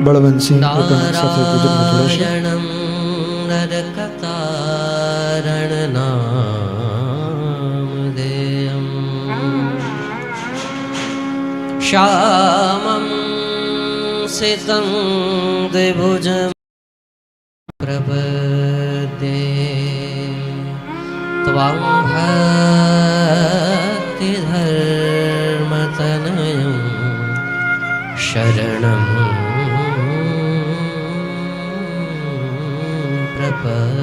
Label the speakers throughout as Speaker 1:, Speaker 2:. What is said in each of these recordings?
Speaker 1: બળવંતસિંહ સાથે પૂજનમાં જોડાશે.
Speaker 2: श्यामं सितं द्विभुजं प्रपद्ये त्वां भक्तिधर्मतनयं शरणं प्रपद्ये.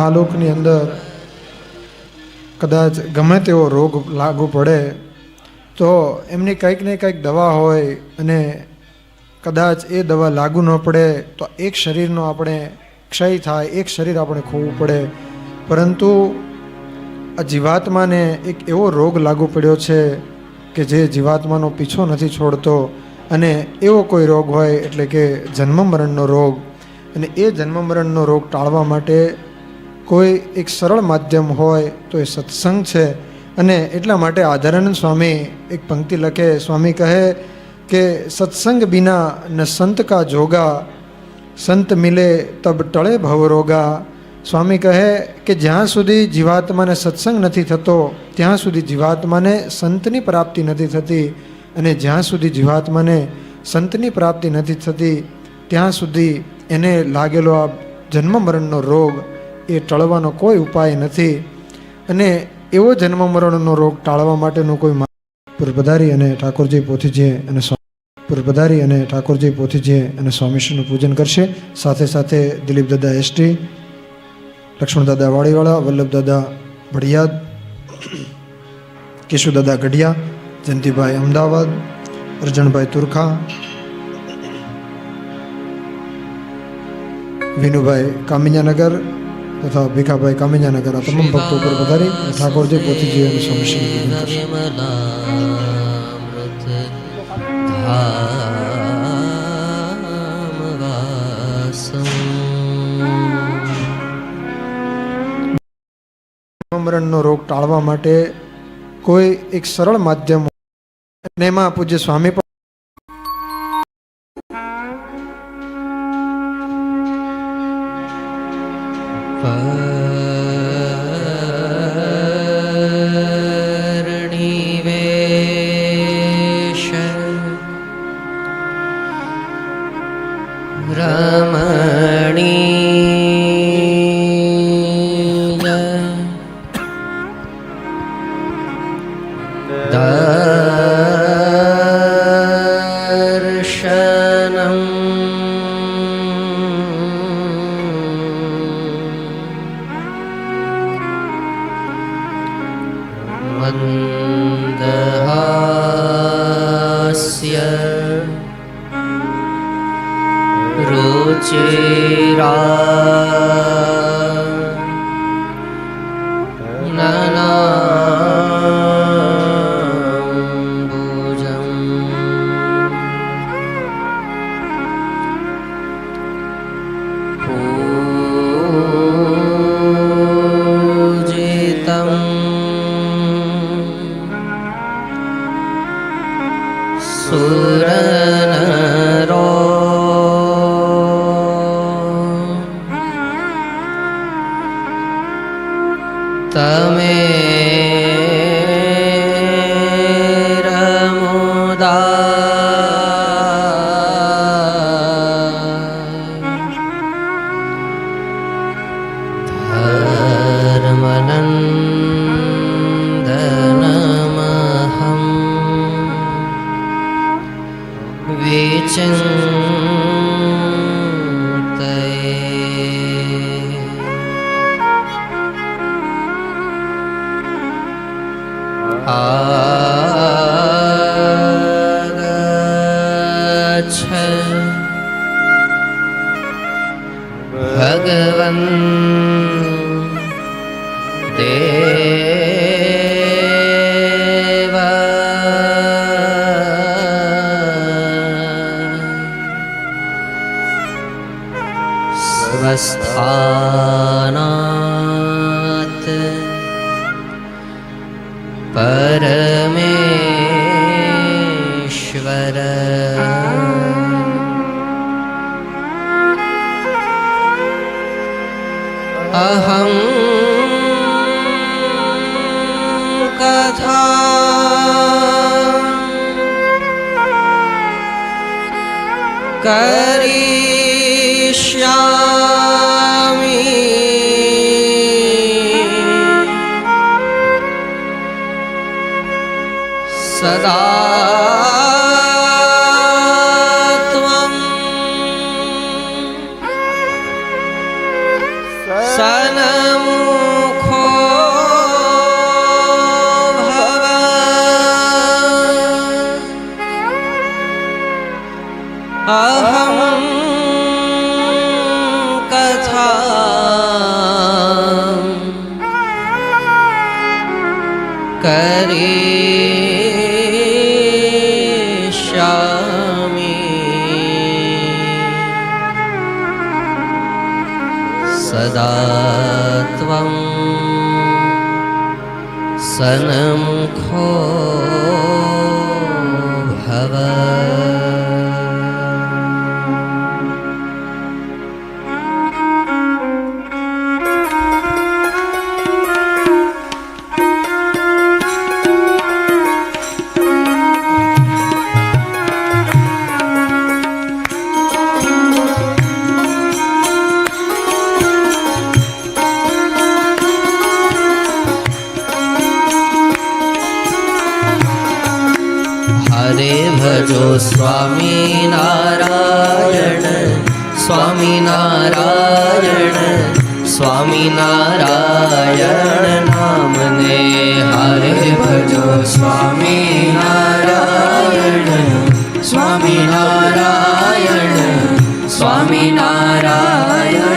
Speaker 1: આ લોકની અંદર કદાચ ગમે તેવો રોગ લાગુ પડે તો એમની કંઈક ને કંઈક દવા હોય, અને કદાચ એ દવા લાગુ ન પડે તો એક શરીરનો આપણે ક્ષય થાય, એક શરીર આપણે ખોવું પડે. પરંતુ આ જીવાત્માને એક એવો રોગ લાગુ પડ્યો છે કે જે જીવાત્માનો પીછો નથી છોડતો, અને એવો કોઈ રોગ હોય એટલે કે જન્મ મરણનો રોગ. અને એ જન્મ મરણનો રોગ ટાળવા માટે કોઈ એક સરળ માધ્યમ હોય તો એ સત્સંગ છે. અને એટલા માટે આધારાનંદ સ્વામી એક પંક્તિ લખે. સ્વામી કહે કે સત્સંગ બિના ન સંત કા જોગા, સંત મિલે તબ ટળે ભવરોગા. સ્વામી કહે કે જ્યાં સુધી જીવાત્માને સત્સંગ નથી થતો ત્યાં સુધી જીવાત્માને સંતની પ્રાપ્તિ નથી થતી, અને જ્યાં સુધી જીવાત્માને સંતની પ્રાપ્તિ નથી થતી ત્યાં સુધી એને લાગેલો આ જન્મ મરણનો રોગ એ ટળવાનો કોઈ ઉપાય નથી. અને એવો જન્મ મરણનો રોગ ટાળવા માટેનું કોઈ પધારી અને ઠાકોરજી પોથીજીએ અને ઠાકોરજી પોથીજીએ અને સ્વામીશ્રીનું પૂજન કરશે. સાથે સાથે દિલીપ દાદા એસટી, લક્ષ્મણ દાદા વાડીવાળા, વલ્લભ દાદા ભડિયાદ, કેશુ દાદા ગઢિયા, જયંતિભાઈ અમદાવાદ, અર્જણભાઈ તુરખા, વિનુભાઈ કામિયાનગર તથા ભીખાભાઈ કામિયાનગર, આ તમામ ભક્તો ઉપર વધારી ઠાકોરજી પોથીજી અને સ્વામીશ્રીનું પૂજન કરશે. મરણનો રોગ ટાળવા માટે કોઈ એક સરળ માધ્યમ, અને એમાં પૂજ્ય સ્વામી પણ
Speaker 2: મંદહાસ્ય રુચિરા નનાંબુજં પૂજિતં સુરનરો તમે ધર્મનંદનમહં આગચ્છ ભગવન દેવ સ્વસ્થા પરમેશ્વર અહં કથા કરીષ્યામિ સદા ત્વં સન્મુખો ભવ અહં કથા કરીષ્યામિ સદા ત્વં સન્મુખો ભવ ભજો સ્વામિનારાયણ સ્વામિનારાયણ સ્વામિનારાયણ નામને હરે ભજો સ્વામિનારાયણ સ્વામિનારાયણ સ્વામિનારાયણ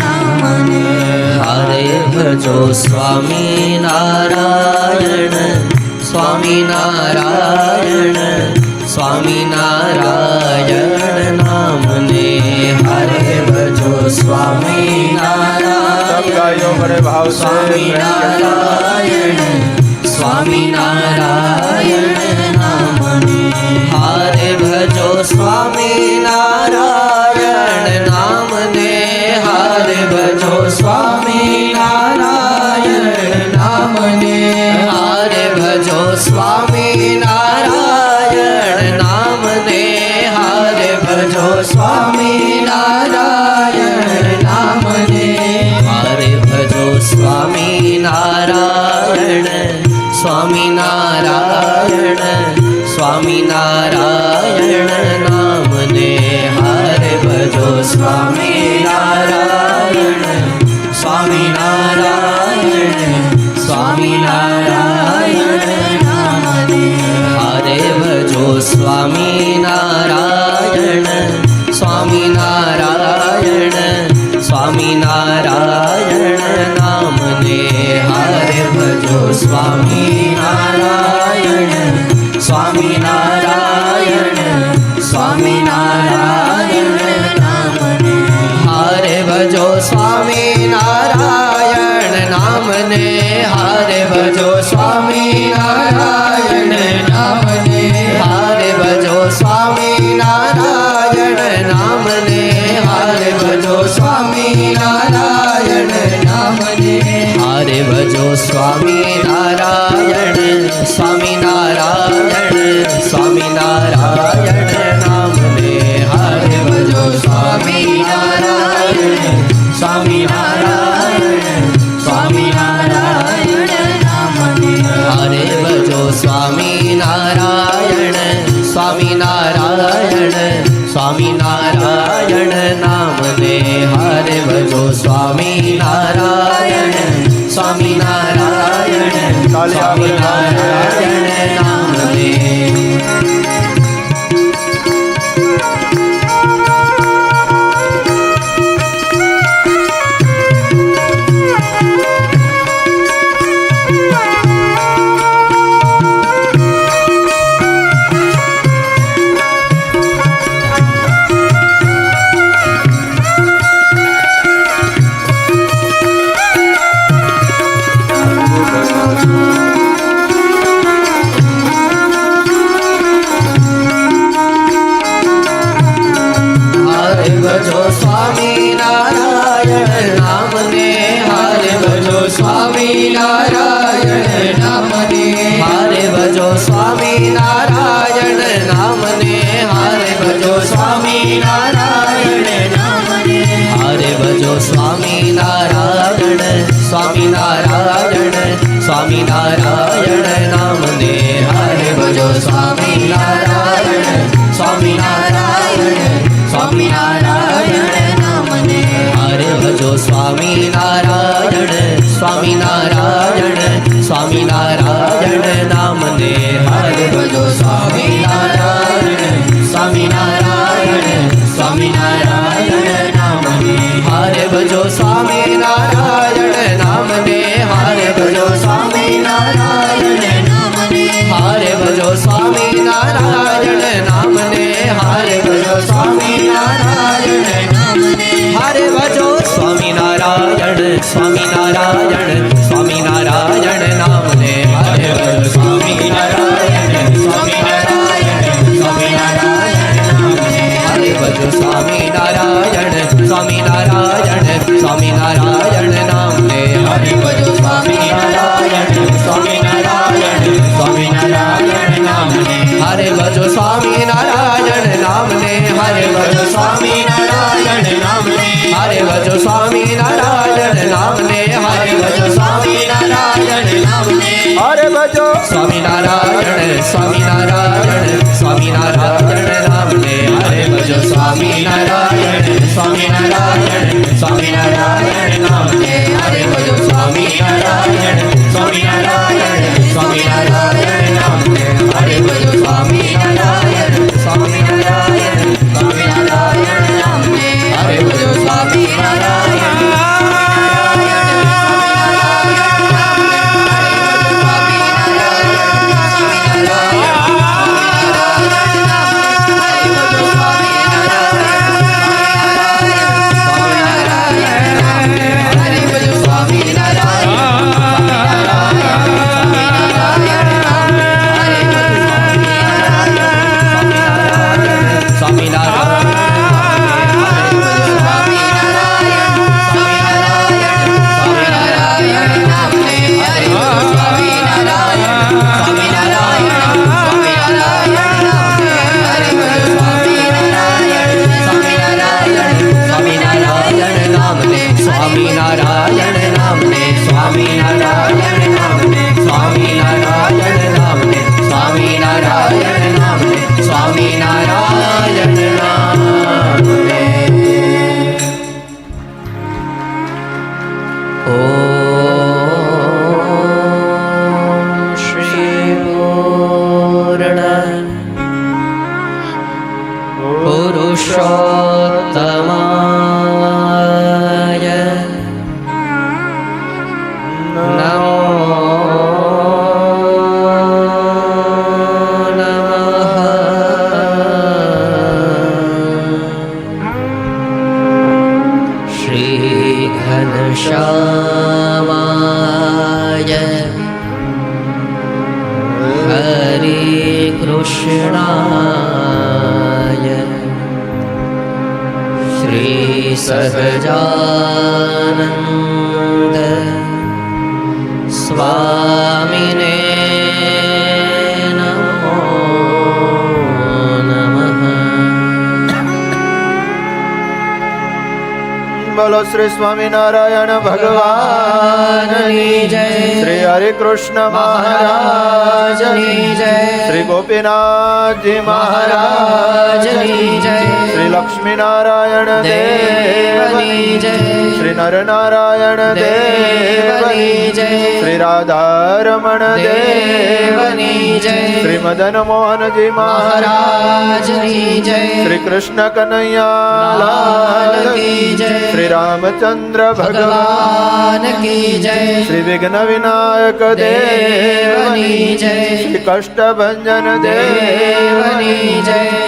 Speaker 2: નામને હરે ભજો સ્વામિનારાયણ સ્વામિનારાયણ સ્વામિનારાયણ નામને હરે ભજો સ્વામિનારાયણ સ્વામિનારાયણ સ્વામિનારાયણ નામને હરે ભજો સ્વામિનારાયણ નામને હરે ભજો સ્વામિનારાયણ નામને હરે ભજો સ્વામિનારાયણ નામને હરે ભજો સ્વામિનારાયણ નામને હરે ભજો સ્વામિનારાયણ સ્વામિનારાયણ સ્વામિનારાયણ નામને હરે ભજો સ્વામિનારાયણ સ્વામિનારાયણ સ્વામિનારાયણ નામને હરે ભજો સ્વામિનારાયણ સ્વામિનારાયણ સ્વામિનારાયણ નામને હરે ભજો સ્વામિનારાયણ સ્વામિનારાયણ સ્વામિનારાયણ નામને હરે ભજો સ્વામિનારાયણ નામને હરે ભજો સ્વામિનારાયણ નામને હરે ભજો સ્વામિનારાયણ નામને હરે ભજો સ્વામિનારાયણ નામને હરે ભજો સ્વામિનારાયણ સ્વામિનારાયણ સ્વામિનારાયણ નામને હરે ભજો સ્વામિનારાયણ સ્વામિનારાયણ સ્વામિનારાયણ નામને હરે ભજો સ્વામિનારાયણ સ્વામિનારાયણ સ્વામિનારાયણ નામને હરે ભજો સ્વામિનારાયણ સ્વામિનારાયણ સ્વામિનારાયણ નામને સ્વામિનારાયણ સ્વામિનારાયણ સ્વામિનારાયણ નામને હરે ભજો સ્વામિનારાયણ સ્વામિનારાયણ સ્વામિનારાયણ નામને હરે ભજો સ્વામિનારાયણ સ્વામિનારાયણ સ્વામિનારાયણ નામને હરે ભજો સ્વામિનારાયણ નામને હરે ભજો સ્વામિનારાયણ નામને હરે ભજો સ્વામિનારાયણ નામને હરે ભજો સ્વામિનારાયણ નામને હરે ભજો સ્વામિનારાયણ સ્વામિનારાયણ સ્વામિનારાયણ નામને હરે ભજો સ્વામિનારાયણ સ્વામિનારાયણ સ્વામિનારાયણ નામને હરે ભજો સ્વામિનારાયણ સ્વામિનારાયણ સ્વામિનારાયણ નામને હરે ભજો સ્વામિનારાયણ સ્વામિનારાયણ સ્વામિનારાયણ નામને હરે ભજો સ્વામિનારાયણ નામને હરે ભજો સ્વામિનારાયણ નામને હરે ભજો સ્વામિનારાયણ નામને હરે ભજો સ્વામિનારાયણ નામને
Speaker 3: હરે ભજો
Speaker 2: સ્વામિનારાયણ સ્વામિનારાયણ સ્વામિનારાયણ નામને હરે ભજો સ્વામિનારાયણ સ્વામિનારાયણ સ્વામિનારાયણ નામને હરે ભજો સ્વામિનારાયણ સ્વામિનારાયણ સ્વામિનારાયણ નામને હરે ભજો સ્વામિનારાયણ સ્વામિનારાયણ સ્વામિનારાયણ નામને હરે ભજો સ્વામિનારાયણ સહજાનંદ સ્વામિને નમો નમઃ.
Speaker 3: બોલો શ્રી સ્વામિનારાયણ ભગવાનની
Speaker 2: જય.
Speaker 3: શ્રી હરે કૃષ્ણ મહારાજની
Speaker 2: જય.
Speaker 3: શ્રી ગોપીનાથજી મહારાજની
Speaker 2: જય.
Speaker 3: શ્રી લક્ષ્મીનારાયણ દેવની
Speaker 2: જય.
Speaker 3: શ્રી નરનારાયણ દેવની
Speaker 2: જય.
Speaker 3: શ્રી રાધારમણ દેવની
Speaker 2: જય.
Speaker 3: શ્રી મદન મોહનજી મહારાજની
Speaker 2: જય.
Speaker 3: શ્રી કૃષ્ણ કનૈયા લાલ
Speaker 2: કી જય.
Speaker 3: શ્રી રામચંદ્ર ભગવાન
Speaker 2: ભગવાન કી જય.
Speaker 3: શ્રી વિઘ્ન વિનાયક દેવની
Speaker 2: જય.
Speaker 3: શ્રી કષ્ટભંજન દેવની
Speaker 2: દેવની જય.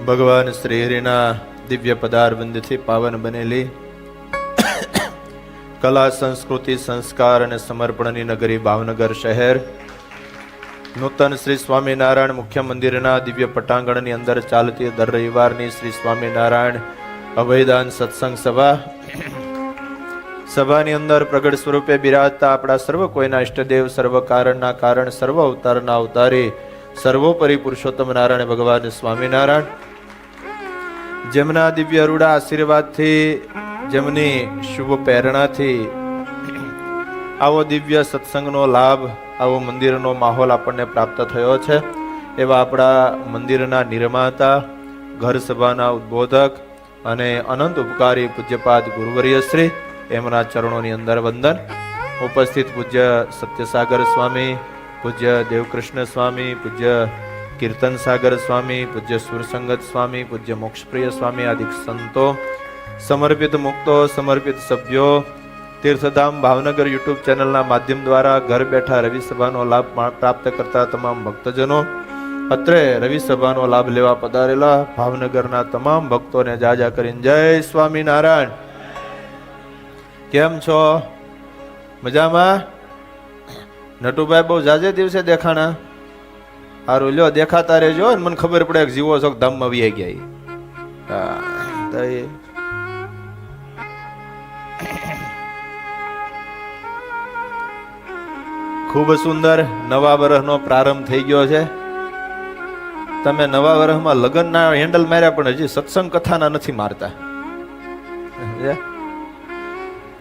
Speaker 3: ભગવાન શ્રી હરિના દિવ્ય પદારવિંદથી પાવન બનેલી કલા સંસ્કૃતિ સંસ્કાર અને સમર્પણની નગરી ભાવનગર શહેર નૂતન શ્રી સ્વામિનારાયણ મુખ્ય મંદિરના દિવ્ય પટાંગણની અંદર ચાલતી દર રવિવારની શ્રી સ્વામિનારાયણ અભયદાન સત્સંગ સભાની અંદર પ્રગટ સ્વરૂપે બિરાજતા આપણા સર્વ કોઈના ઇષ્ટદેવ સર્વ કારણના કારણ સર્વ અવતારના અવતારી સર્વોપરી પુરુષોત્તમ નારાયણ ભગવાન સ્વામિનારાયણ જેમના દિવ્ય અરુડા આશીર્વાદથી જેમની શુભ પ્રેરણાથી આવો દિવ્ય સત્સંગનો લાભ આવો મંદિરનો માહોલ આપણને પ્રાપ્ત થયો છે એવા આપણા મંદિરના નિર્માતા ઘર સભાના ઉદ્બોધક અને અનંત ઉપકારી પૂજ્યપાદ ગુરુવર્યશ્રી એમના ચરણોની અંદર વંદન. ઉપસ્થિત પૂજ્ય સત્યસાગર સ્વામી, પૂજ્ય દેવકૃષ્ણ સ્વામી, પૂજ્ય કીર્તન સાગર સ્વામી, પૂજ્ય સુરસંગત સ્વામી, પૂજ્ય મોક્ષપ્રિય સ્વામી આદિ સંતો, સમર્પિત મુક્તો, સમર્પિત સભ્યો, તીર્થધામ ભાવનગર યુટ્યુબ ચેનલના માધ્યમ દ્વારા ઘર બેઠા રવિ સભાનો લાભ પ્રાપ્ત કરતા તમામ ભક્તજનો, અત્રે રવિ સભાનો લાભ લેવા પધારેલા ભાવનગરના તમામ ભક્તોને જાજા કરીને જય સ્વામિનારાયણ. કેમ છો? મજામાં? નટુભાઈ બહુ જાજે દિવસે દેખાણા. હારું લ્યો, દેખાતા રહેજો ને મને ખબર પડે કે જીવો છો ધામમાં વી ગયા. હા તો એ ખૂબ સુંદર નવા વર્ષનો પ્રારંભ થઈ ગયો છે. તમે નવા વર્ષમાં લગ્નના હેન્ડલ માર્યા પણ હજી સત્સંગ કથાના નથી મારતા.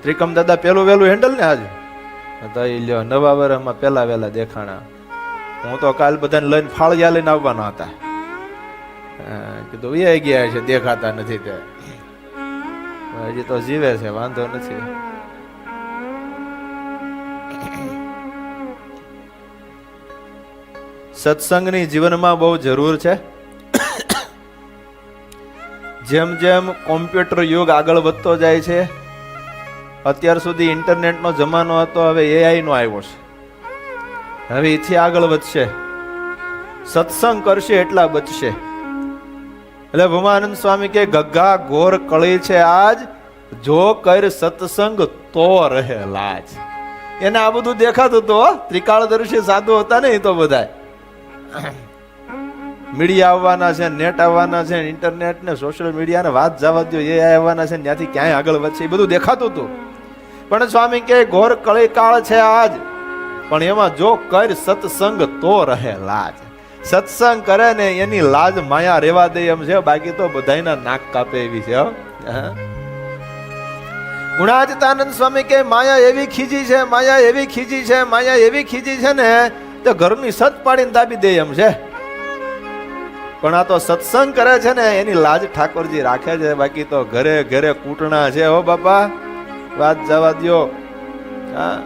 Speaker 3: ત્રિકમ દાદા પેલું વેલું હેન્ડલ ને આજ તો એ લ્યો નવા વર્ષમાં પેલા વેલા દેખાણા. હું તો કાલ બધાને લઈને ફાળિયા લઈને આવવાના હતા. કીધું એ ગયા છે દેખાતા નથી તે. હજી તો જીવે છે, વાંધો નથી. સત્સંગની જીવનમાં બહુ જરૂર છે. જેમ જેમ કોમ્પ્યુટર યુગ આગળ વધતો જાય છે, અત્યાર સુધી ઇન્ટરનેટનો જમાનો હતો, હવે AI નો આવ્યો છે. હવે એથી આગળ વધશે. સત્સંગ કરશે એટલા બચશે. એટલે ભમાનંદ સ્વામી કે ગગ્ગા ઘોર કળી છે આજ, જો કર સત્સંગ તો રહે લાજ. એને આ બધું દેખાતું તો ત્રિકાળદર્શી સાધુ હતા ને એ તો બધા. મીડિયા આવવાના છે, નેટ આવવાના છે, ઇન્ટરનેટ ને સોશિયલ મીડિયા ને વાત જવા દો, એ આવવાના છે, ત્યાંથી ક્યાંય આગળ વધશે એ બધું દેખાતું હતું. પણ સ્વામી કે ઘોર કળી કાળ છે આજ, પણ એમાં જો કર સત્સંગ તો રહે લાજ. સત્સંગ કરે ને એની લાજ માયા રેવા દે એમ છે, બાકી તો બધાયના નાક કાપે એવી છે. ગુણાતીતાનંદ સ્વામી કે માયા એવી ખીજી છે, માયા એવી ખીજી છે, માયા એવી ખીજી છે ને તો ઘરની સત પાડીને દાબી દે એમ છે. પણ આ તો સત્સંગ કરે છે ને એની લાજ ઠાકોરજી રાખે છે, બાકી તો ઘરે ઘરે કૂટણા છે. હો બાપા, વાત જવા દો. હા,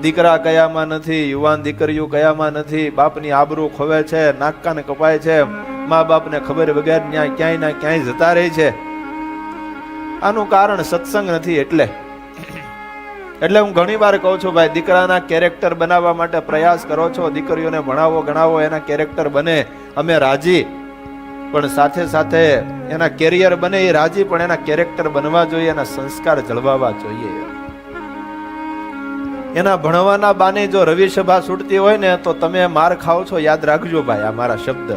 Speaker 3: દીકરા કયામાં નથી, યુવાન દીકરીઓ કયામાં નથી, બાપની આબરૂ ખોવે છે, નાકકાને કપાય છે, મા બાપને ખબર વગર ક્યાંય ના ક્યાંય જતા રહે છે. આનું કારણ સત્સંગ નથી. એટલે હું ઘણી વાર કહું છું, ભાઈ દીકરાના કેરેક્ટર બનાવવા માટે પ્રયાસ કરો છો, દીકરીઓને ભણાવો ગણાવો, એના કેરેક્ટર બને, અમે રાજી. પણ સાથે સાથે એના કેરિયર બને એ રાજી, પણ એના કેરેક્ટર બનવા જોઈએ, એના સંસ્કાર જળવાવા જોઈએ. એના ભણવાના બાને જો રવિ સભા છૂટતી હોય ને તો તમે માર ખાઓ છો. યાદ રાખજો ભાઈ, આ મારા શબ્દ.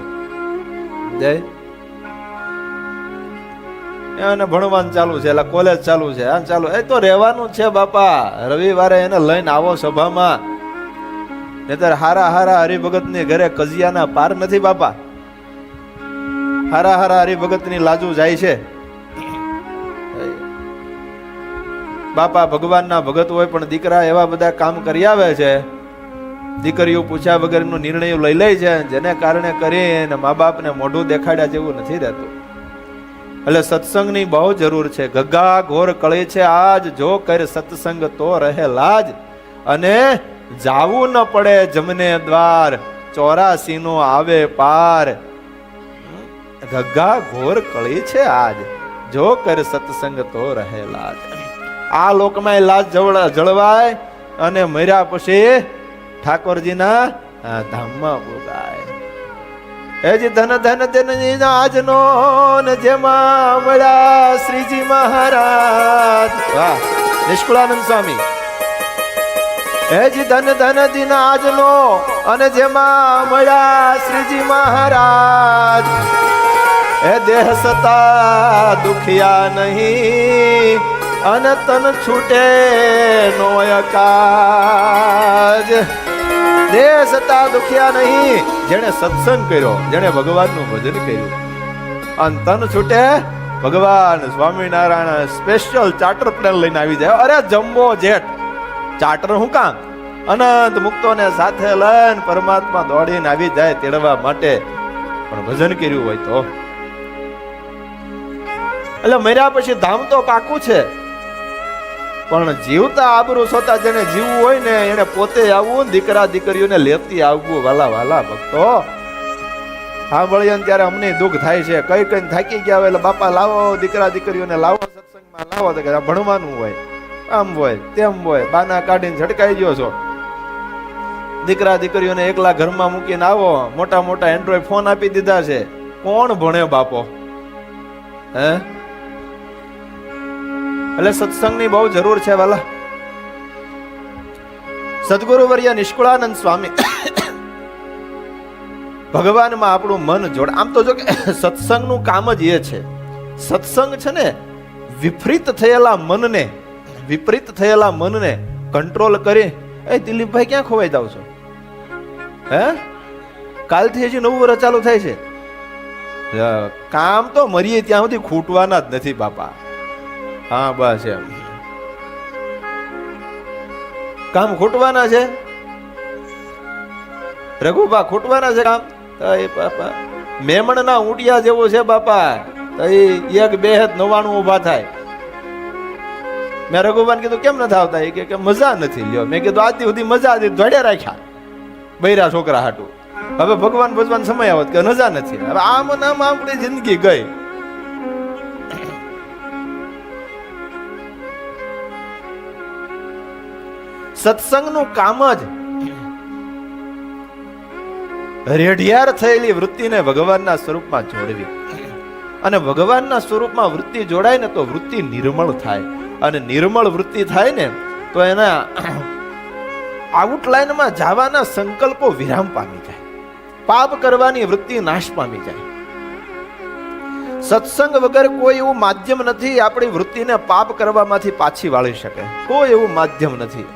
Speaker 3: જય. એને ભણવાનું ચાલુ છે, એટલે કોલેજ ચાલુ છે, આ ચાલુ, એ તો રહેવાનું છે બાપા. રવિવારે એને લઈને આવો સભામાં, નહીતર હારા હારા હરિભગત ની ઘરે કજિયાના પાર નથી બાપા. હારા હારા હરિભગત ની લાજુ જાય છે. બાપા ભગવાનના ભગત હોય પણ દીકરા એવા બધા કામ કરી આવે છે, દીકરીઓ પૂછ્યા વગરનો નિર્ણયો લઈ લે છે, જેને કારણે કરીને મા બાપને મોઢું દેખાડ્યા જેવું નથી રહેતું. એટલે સત્સંગની બહુ જરૂર છે. ગગ્ગા ઘોર કળી છે આજ, જો કર સત્સંગ તો રહે લાજ. અને જાવું ન પડે જમને દ્વાર, 84 નો આવે પાર. ગગ્ગા ઘોર કળી છે આજ, જો કર સત્સંગ તો રહે લાજ. આ લોકમાં લાજ જળવાય અને મર્યા પછી ઠાકોરજીના ધામમાં ભોગાય. એજ ધન ધન ધન આજનો ને જેમાં મળ્યા શ્રીજી મહારાજ. વાહ. નિષ્કુળાનંદ સ્વામી. હે જી ધન ધન દિન આજનો અને જેમાં મળ્યા શ્રીજી મહારાજ. હે દેહ સતા દુખિયા નહીં અને તન છૂટે નો કાજ. દેહ સતા દુખિયા નહીં, જેણે સત્સંગ કર્યો, જેણે ભગવાનનું ભજન કર્યું અને તન છૂટે. ભગવાન સ્વામિનારાયણ સ્પેશિયલ ચાર્ટર પ્લેન લઈને આવી જાય. અરે જમ્બો જેટ ચાર્ટર હું કામ? અનંત મુક્તોને સાથે લઈને પરમાત્મા દોડીને આવી જાય તેડવા માટે. પણ ભજન કર્યું હોય તો એટલે મર્યા પછી ધામ તો પાકું છે, પણ જીવતા આબરૂ સોતા જેને જીવવું હોય ને એને પોતે આવવું, દીકરા દીકરીઓને લેતી આવવું. વાલા વાલા ભક્તો સાંભળીએ ને ત્યારે અમને દુઃખ થાય છે. કઈ કઈ થાકી ગયા હોય એટલે બાપા લાવો દીકરા દીકરીઓને લાવો સત્સંગમાં લાવો. તો કે ભણવાનું હોય, આમ હોય તેમ હોય, બાના કાઢીને ઝટકાઈ ગયો છો. દીકરા દીકરીઓને એકલા ઘરમાં મૂકીને આવો, મોટા મોટા એન્ડ્રોઈડ ફોન આપી દીધા છે. કોણ ભણે બાપો? હે એટલે સત્સંગની બહુ જરૂર છે વાલા. સદગુરુ વર્ય નિષ્કુળાનંદ સ્વામી ભગવાનમાં આપણું મન જોડ. આમ તો જો કે સત્સંગનું કામ જ એ છે. સત્સંગ છે ને વિપરીત થયેલા મનને કંટ્રોલ કરી. એ દિલીપભાઈ ક્યાં ખોવાઈ જાવ છો? હે કાલથી હજી નવું વર્ષ ચાલુ થાય છે. કામ તો મરીએ ત્યાં સુધી ખૂટવાના જ નથી બાપા. હા બસ એમ કામ ખૂટવાના છે. રઘુબા ખૂટવાના છે કામ. બાપા મેમણના ઊંટિયા જેવો છે બાપા. એક બે 99 ઉભા થાય. મેં રઘુબાને કીધું કેમ નથી આવતા? કે મજા નથી લ્યો. મેં કીધું આજ સુધી મજા ધોડ્યા રાખ્યા બૈરા છોકરા હાટું. હવે ભગવાન ભગવાન સમય આવત કે મજા નથી. હવે આમ નામ આપણી જિંદગી ગઈ. સત્સંગનું કામ જ રેઢિયાર થયેલી વૃત્તિને ભગવાનના સ્વરૂપમાં જોડવી. અને ભગવાનના સ્વરૂપમાં વૃત્તિ જોડાય ને તો વૃત્તિ નિર્મળ થાય. અને નિર્મળ વૃત્તિ થાય ને તો એના આઉટલાઈનમાં જવાના સંકલ્પો વિરામ પામી જાય. પાપ કરવાની વૃત્તિ નાશ પામી જાય. સત્સંગ વગર કોઈ એવું માધ્યમ નથી આપણી વૃત્તિને પાપ કરવામાંથી પાછી વાળી શકે. કોઈ એવું માધ્યમ નથી.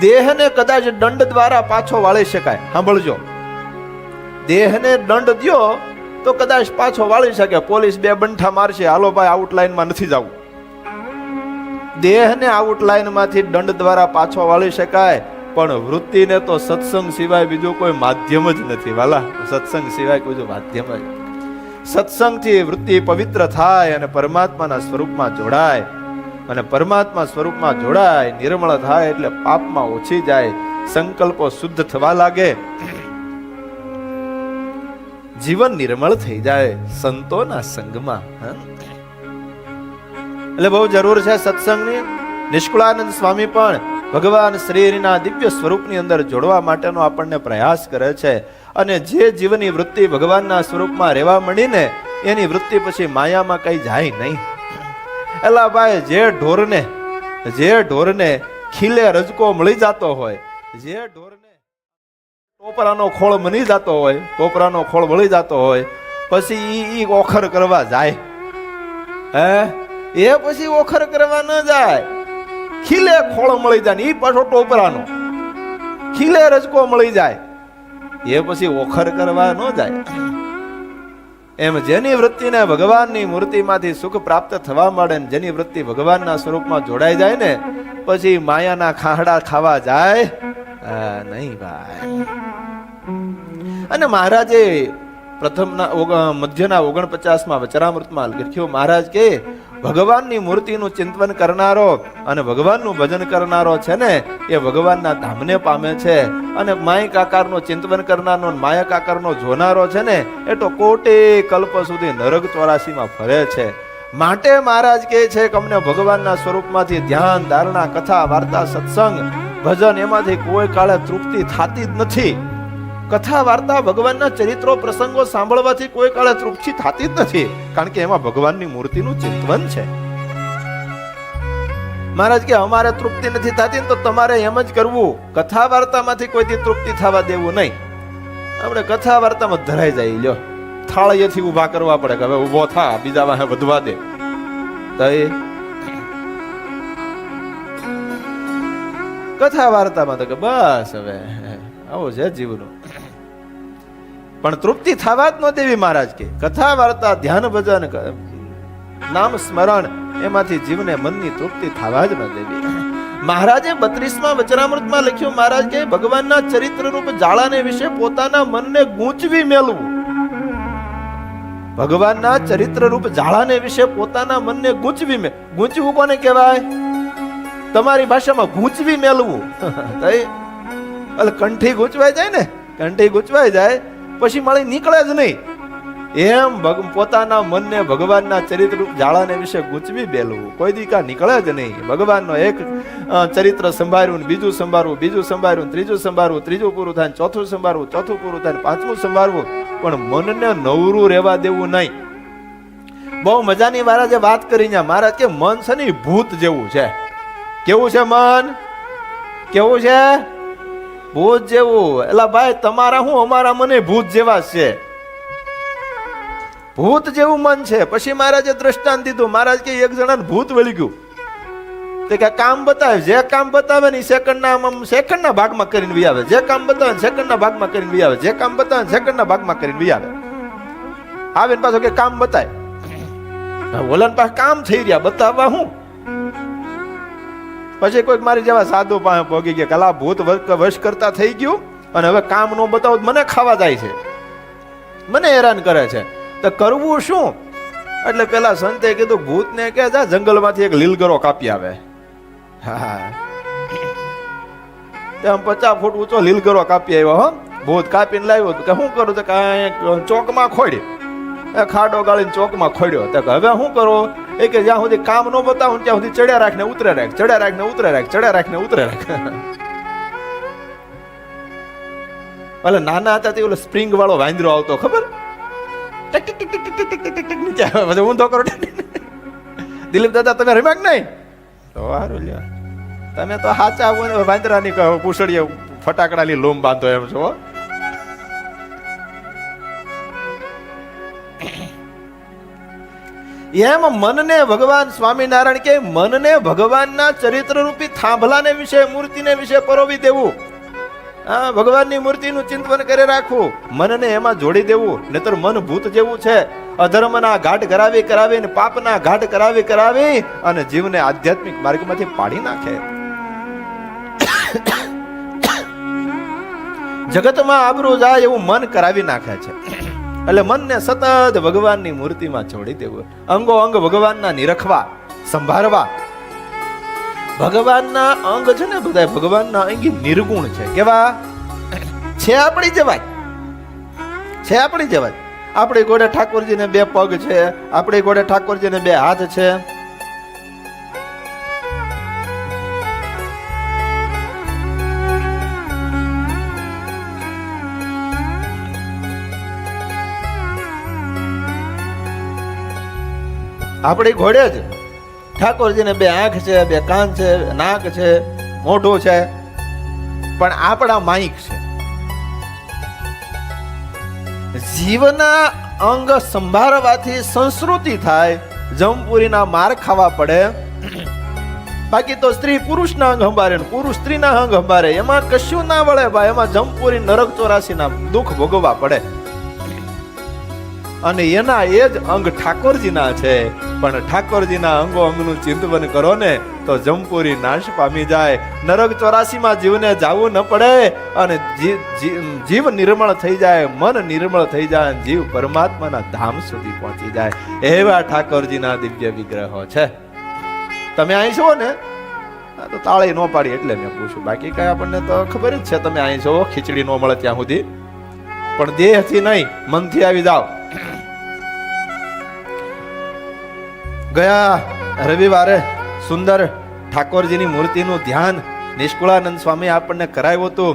Speaker 3: દેહને કદાચ દંડ દ્વારા પાછો વાળી શકાય. સાંભળજો, દેહને દંડ દ્યો તો કદાચ પાછો વાળી શકે. પોલીસ 2 બંઠા મારશે, હાલો ભાઈ આઉટલાઈનમાં નથી જવું. દેહને આઉટલાઈનમાંથી દંડ દ્વારા પાછો વાળી શકાય, પણ વૃત્તિને તો સત્સંગ સિવાય બીજું કોઈ માધ્યમ જ નથી વાલા. સત્સંગ સિવાય કોઈ માધ્યમ જ. સત્સંગથી વૃત્તિ પવિત્ર થાય અને પરમાત્માના સ્વરૂપમાં જોડાય. અને પરમાત્મા સ્વરૂપમાં જોડાય, નિર્મળ થાય એટલે પાપમાં ઓછી જાય, સંકલ્પો શુદ્ધ થવા લાગે, જીવન નિર્મળ થઈ જાય સંતોના સંગમાં. એટલે બહુ જરૂર છે સત્સંગની. નિષ્કુળાનંદ સ્વામી પણ ભગવાન શ્રીના દિવ્ય સ્વરૂપની અંદર જોડવા માટેનો આપણને પ્રયાસ કરે છે. અને જે જીવની વૃત્તિ ભગવાનના સ્વરૂપમાં રહેવા માંડીને એની વૃત્તિ પછી માયામાં કઈ જાય નહીં. એલા ભાઈ જે ઢોરને ખીલે રજકો મળી જતો હોય, જે ઢોરને ટોપરાનો ખોળ મળી જતો હોય, ટોપરાનો ખોળ મળી જતો હોય, પછી ઈ ઓખર કરવા જાય. એ પછી ઓખર કરવા ન જાય. ખીલે ખોળ મળી જાય ને ઈ પાછો ટોપરાનો ખીલે રજકો મળી જાય, એ પછી ઓખર કરવા ન જાય. એમ જેની વૃત્તિને ભગવાનની મૂર્તિમાંથી સુખ પ્રાપ્ત થવા મળે ને જેની વૃત્તિ ભગવાનના સ્વરૂપમાં જોડાઈ જાય ને પછી માયાના ખાહડા ખાવા જાય નહીં ભાઈ. અને મહારાજે મધ્યના 49માં વચરામૃતમાં લખ્યું, મહારાજ કે ભગવાનની મૂર્તિનું ચિંતન કરનારો અને ભગવાનનું ભજન કરનારો છે ને એ ભગવાનના ધામને પામે છે. અને માયક આકારનો ચિંતન કરનારનો માયક આકારનો જોનારો છે ને એ તો કોટી કલ્પ સુધી નરક 84માં ફરે છે. માટે મહારાજ કહે છે કે અમને ભગવાનના સ્વરૂપમાંથી ધ્યાન, ધારણા, કથા, વાર્તા, સત્સંગ, ભજન એમાંથી કોઈ કાળે તૃપ્તિ થતી જ નથી. કથા વાર્તા ભગવાનના ચરિત્રો પ્રસંગો સાંભળવાથી કોઈ કાળે તૃપ્તિ થતી જ નથી, કારણ કે એમાં ભગવાનની મૂર્તિનું ચિંતન છે. મહારાજ કે અમારે તૃપ્તિ નથી થતી ને તો તમારે એમ જ કરવું, કથા વાર્તામાંથી કોઈથી તૃપ્તિ થવા દેવું નહીં. આપણે કથા વાર્તામાં ધરાઈ જાય, લ્યો થાળીએથી ઊભા કરવા પડે કે હવે ઊભો થા, બીજા વાહે વધવા દે. તો એ કથા વાર્તામાં તો કે બસ હવે આવો છે જીવનું. પણ તૃપ્તિ થવા જ ન દેવી. મહારાજ કે કથા વાર્તા, ધ્યાન, ભજન, નામ સ્મરણ, એમાંથી જીવને મનની તૃપ્તિ થવા જ ન દેવી. મહારાજે 32મા વચનામૃતમાં લખ્યું, મહારાજ કે ભગવાનના ચરિત્ર રૂપ જાળાને વિશે પોતાના મનને ગૂંચવી મેળવું. ભગવાનના ચરિત્ર રૂપ જાળાને વિશે પોતાના મનને ગૂંચવું કોને કહેવાય? તમારી ભાષામાં ગૂંચવી મેળવું. એટલે કંઠી ગૂંચવાઈ જાય ને, કંઠી ગૂંચવાઈ જાય પછી મળી નીકળે જ નહીં. એમ પોતાના મનને ભગવાનના ચરિત્ર રૂપ જાળાને વિશે ગૂંચવી બેલવું, કોઈ દીકા નીકળે જ નહીં. ભગવાનનો એક ચરિત્ર સંભાળ્યું, બીજું સંભાળવું, બીજું સંભાળ્યું, ત્રીજું સંભાળવું, ત્રીજું પૂરું થાય, ચોથું સંભાળવું, ચોથું પૂરું થાય, પાંચમું સંભાળવું, પણ મનને નવરું રહેવા દેવું નહીં. બહુ મજાની મહારાજે વાત કરી. મહારાજ કે મન છે ને ભૂત જેવું છે. કેવું છે મન? કેવું છે? ભૂત જેવું. એલા ભાઈ તમારા હું અમારા મને ભૂત જેવા છે. ભૂત જેવું મન છે. પછી મહારાજે દ્રષ્ટાંત દીધું. મહારાજ કે એક જણાને ભૂત વળી ગયું, તે કે કામ બતાવે, જે કામ બતાવે ને સેકન્ડના ભાગમાં કરીને વી આવે, જે કામ બતાવે ને સેકન્ડના ભાગમાં કરીને વી આવે, જે કામ બતાવે ને સેકન્ડના ભાગમાં કરીને વી આવે. આવે ને પાછો કે કામ બતાય. ઓલાન પાસે કામ થઈ રહ્યા, બતાવવા હું? પછી કોઈક મારી જેવા સાધુ પાસે પહોંચી ગયા, કલા ભૂત વશ કરતા થઈ ગયું અને હવે કામ નો બતાવો મને ખાવા જાય છે, મને હેરાન કરે છે, તો કરવું શું? એટલે પેલા સંતે કીધું ભૂતને કે જા જંગલમાંથી એક લીલગરો કાપી આવે. હા, તેમ 50 ફૂટ ઊંચો લીલગરો કાપી આવ્યો. હો, ભૂત કાપીને લાવ્યો કે શું કરું? તો ચોકમાં ખોડી, ખાડો ગાળીને ચોકમાં ખોડ્યો. તો હવે શું કરો? એ કે જ્યાં સુધી કામ ન બતાવું ત્યાં સુધી ચડ્યા રાખને ઉતરે રાખ, ચડ્યા રાખને ઉતરે રાખ, ચડ્યા રાખને ઉતરે રાખ. એટલે નાના હતા તે ઓલો સ્પ્રિંગ વાળો વાંદરો આવતો, ખબર? ઊંધો કરો. દિલીપ દાદા તમે રમ્યા નહીં? તો સારું લ્યો, તમે તો હાચા વાંદરાની પૂછડીએ ફટાકડાની લોમ બાંધો એમ છો. એમ મનને ભગવાન સ્વામિનારાયણ કે મનને ભગવાનના ચરિત્ર રૂપી થાંભલાને વિશે, મૂર્તિને વિશે પરોવી દેવું. હા, ભગવાનની મૂર્તિનું ચિંતન કરી રાખવું, મનને એમાં જોડી દેવું. નહીતર મન ભૂત જેવું છે. અધર્મના ઘાટ કરાવી કરાવીને, પાપના ઘાટ કરાવી કરાવી અને જીવને આધ્યાત્મિક માર્ગમાંથી પાડી નાખે. જગતમાં આબરૂ જાય એવું મન કરાવી નાખે છે. એટલે મનને સતત ભગવાનની મૂર્તિમાં છોડી દેવું, અંગો અંગ ભગવાનના નિરખવા, સંભાળવા. ભગવાનના અંગ છે ને બધા ભગવાનના અંગી નિર્ગુણ છે. કેવા છે? આપણી જવાય છે, આપણી જવાય. આપણી ઘોડે ઠાકોરજીને 2 પગ છે, આપણી ઘોડે ઠાકોરજીને 2 હાથ છે. આપણી ઘોડે જ ઠાકોરજીને 2 આંખ છે, 2 કાન છે, નાક છે, મોઢું છે, પણ આપણા માઈક છે. જીવના અંગ સંભાળવાથી સંસ્કૃતિ થાય, જમપુરીના માર ખાવા પડે. બાકી તો સ્ત્રી પુરુષના અંગ સંભાળે, પુરુષ સ્ત્રીના અંગ સંભાળે, એમાં કશું ના વળે ભાઈ. એમાં જમપુરી નરક 84ના દુઃખ ભોગવવા પડે. અને એના એ જ અંગ ઠાકોરજીના છે. પણ ઠાકોરજીના અંગો અંગનું ચિંતન કરો ને તો જમપુરી નાશ પામી જાય. નરક 84માં જીવને જાવું ન પડે અને જીવ નિર્મળ થઈ જાય, મન નિર્મળ થઈ જાય, જીવ પરમાત્માના ધામ સુધી પહોંચી જાય. એવા ઠાકોરજીના દિવ્ય વિગ્રહો છે. તમે અહીં છો ને? તો તાળી ન પાડી એટલે મેં પૂછ્યું, બાકી કઈ આપણને તો ખબર જ છે તમે અહીં છો. ખીચડી ન મળે ત્યાં સુધી, પણ દેહથી નહીં, મનથી આવી જાઓ. ગયા રવિવારે સુંદર ઠાકોરજીની મૂર્તિનું ધ્યાન નિષ્કુળાનંદ સ્વામી આપણને કરાવ્યું હતું.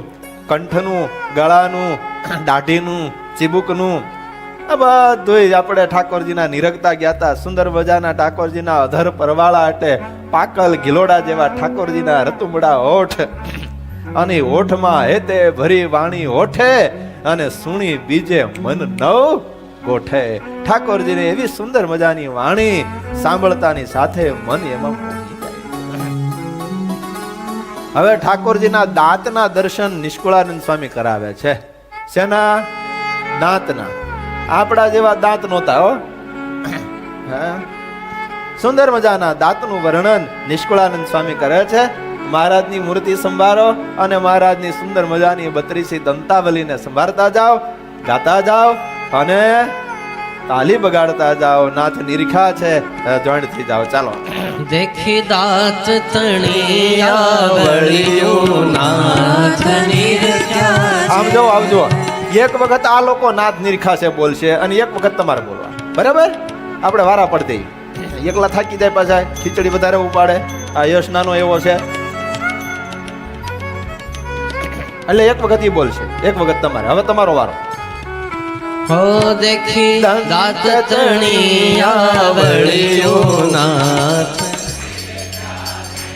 Speaker 3: કંઠનું, ગળાનું, દાઢીનું, ચીબુકનું, આ બધું આપણે ઠાકોરજીના નિરખતા ગયા હતા. સુંદર મજાના ઠાકોરજીના અધર પરવાળા એટલે પાકલ ગિલોડા જેવા ઠાકોરજીના રતુમડા હોઠ, અને હોઠમાં હેતે ભરી વાણી હોઠે, અને સુણી બીજે મન નવ ગોઠે. ઠાકોરજીને એવી સુંદર મજાની વાણી સાંભળતાની સાથે મન એમાં પહોંચી જાય. હવે ઠાકોરજીના દાંતના દર્શન નિષ્કુળાનંદ સ્વામી કરાવે છે. શેના? દાંતના. આપણા જેવા દાંત નહોતા હો. સુંદર મજાના દાંતનું વર્ણન નિષ્કુળાનંદ સ્વામી કરે છે. મહારાજની મૂર્તિ સંભાળો અને મહારાજની સુંદર મજાની 32 દંતાવલીને સંભાળતા જાઓ, ગાતા જાઓ અને તાલી બગાડતા જાઓ. નાથ નિરખા છે, જોઈન્ટ થઈ જાઓ. ચાલો.
Speaker 2: દેખી દાંત તણિયા વળિયું નાથ નિરખ્યા.
Speaker 3: આમ જો આવજો. એક વખત આ લોકો નાથ નિરખા છે બોલશે અને એક વખત તમારે બોલવા. બરાબર? આપણે વારા પડતી. એકલા થાકી જાય, પાછા ખીચડી વધારે ઉપાડે. આ યશ નાનો એવો છે એટલે એક વખત ઈ બોલશે, એક વખત તમારે. હવે તમારો વારો.
Speaker 2: હો દેખી દાંત તણિયા વળિયું નાથ.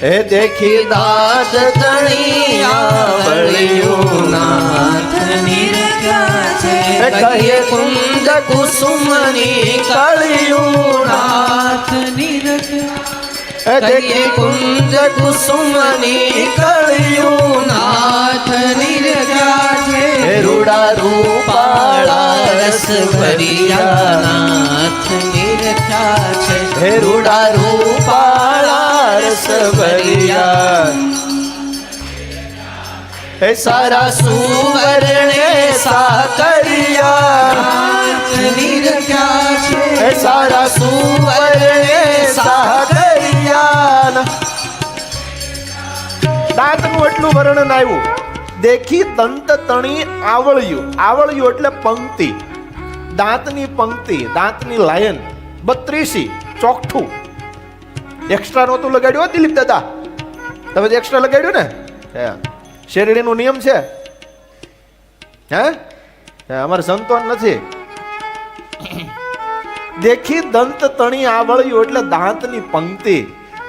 Speaker 3: હે દેખી
Speaker 2: દાંત તણિયા વળિયું નાથ નિરખ્યા છે. કહીએ કુંદ કુસુમની કળિયું નાથ નિરખ્યા. કહીએ કુંજ કુસુમની કળિયું નાથ નિરખ્યા છે. રૂડા રૂપાળા રસ ભરિયા નાથ નિરખ્યા છે.
Speaker 3: હે રૂડા રૂપાળા રસ ભરિયા. હે
Speaker 2: સારા સુવર્ણે સાકરિયા નાથ નિરખ્યા છે.
Speaker 3: હે સારા સુવર્ણે સાકરિયા. દાંતનું એટલું વર્ણન આવ્યું. દેખી દંત તણી આવળિયું. આવળિયું એટલે પંક્તિ, દાંતની પંક્તિ, દાંતની લાયન. 32 ચોકઠું. એક્સ્ટ્રા નહોતું લગાડ્યું દિલીપ દાદા? તમે એક્સ્ટ્રા લગાડ્યું ને? શેરડીનો નિયમ છે. હે અમારે સંતોન નથી. દેખી દંત તણી આવળિયું એટલે દાંતની પંક્તિ.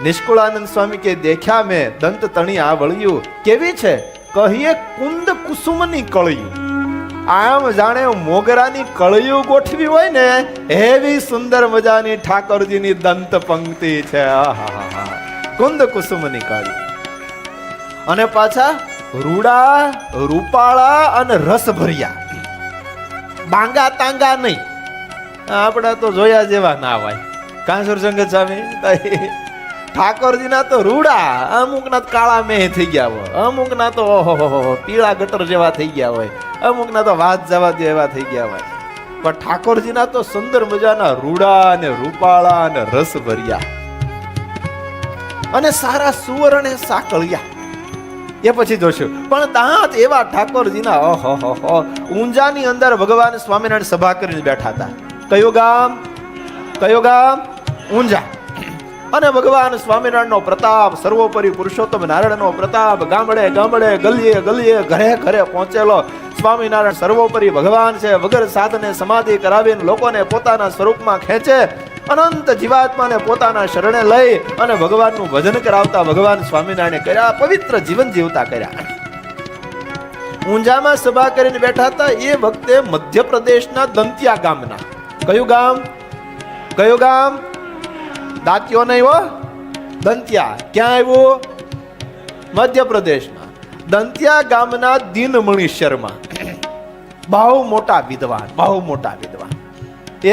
Speaker 3: નિષ્કુળાનંદ સ્વામી કે દેખ્યા મેં દંત તણી આવળિયું. કેવી છે? કહીએ કુંદ કુસુમની કળિયું. આમ જાણે મોગરાની કળિયું ગોઠવી હોય ને એવી સુંદર મજાની ઠાકોરજીની દંત પંક્તિ છે. કુંદ કુસુમની કળિયું. અને પાછા રૂડા રૂપાળા અને રસ ભર્યા. બાંગા તાંગા નહીં. આપણા તો જોયા જેવા ના હોય. કાંસુર સંગત સ્વામી ઠાકોરજીના તો રૂડા, અમુકના કાળા મેહ થઈ ગયા હોય, અમુકના તો પીળા ગટર જેવા થઈ ગયા હોય, અમુકના તો વાત જવા જેવા થઈ ગયા હોય. પણ ઠાકોરજીના તો સુંદર મજાના રૂડા અને રૂપાળા અને રસ ભર્યા અને સારા સુવર્ણે સાકળિયા. એ પછી જોશું. પણ દાંત એવા ઠાકોરજીના ઓહો ઊંઝાની અંદર ભગવાન સ્વામિનારાયણ સભા કરીને બેઠા હતા. કયું ગામ? કયું ગામ? ઊંઝા. અને ભગવાન સ્વામિનારાયણનો પ્રતાપ, સર્વોપરી પુરુષોત્તમ નારાયણનો પ્રતાપ ગામડે ગામડે, ગલીએ ગલીએ, ઘરે ઘરે પહોંચેલો. સ્વામિનારાયણ સર્વોપરી ભગવાન છે. વગર સાધને સમાધિ કરાવીને લોકોને પોતાના સ્વરૂપમાં ખેંચે. અનંત જીવાત્માને પોતાના શરણે લઈ અને ભગવાનનું ભજન કરાવતા ભગવાન સ્વામિનારાયણે કર્યા. પવિત્ર જીવન જીવતા કર્યા. ઊંઝામાં સભા કરીને બેઠા હતા. એ વખતે મધ્યપ્રદેશના દંતિયા ગામના. કયું ગામ? કયું ગામ? દાંતિયો નહીં હો, દંતિયા. ક્યાં આવ્યું? મધ્યપ્રદેશમાં. દંતિયા ગામના દિનમણી શર્મા બહુ મોટા વિદ્વાન, બહુ મોટા વિદ્વાન.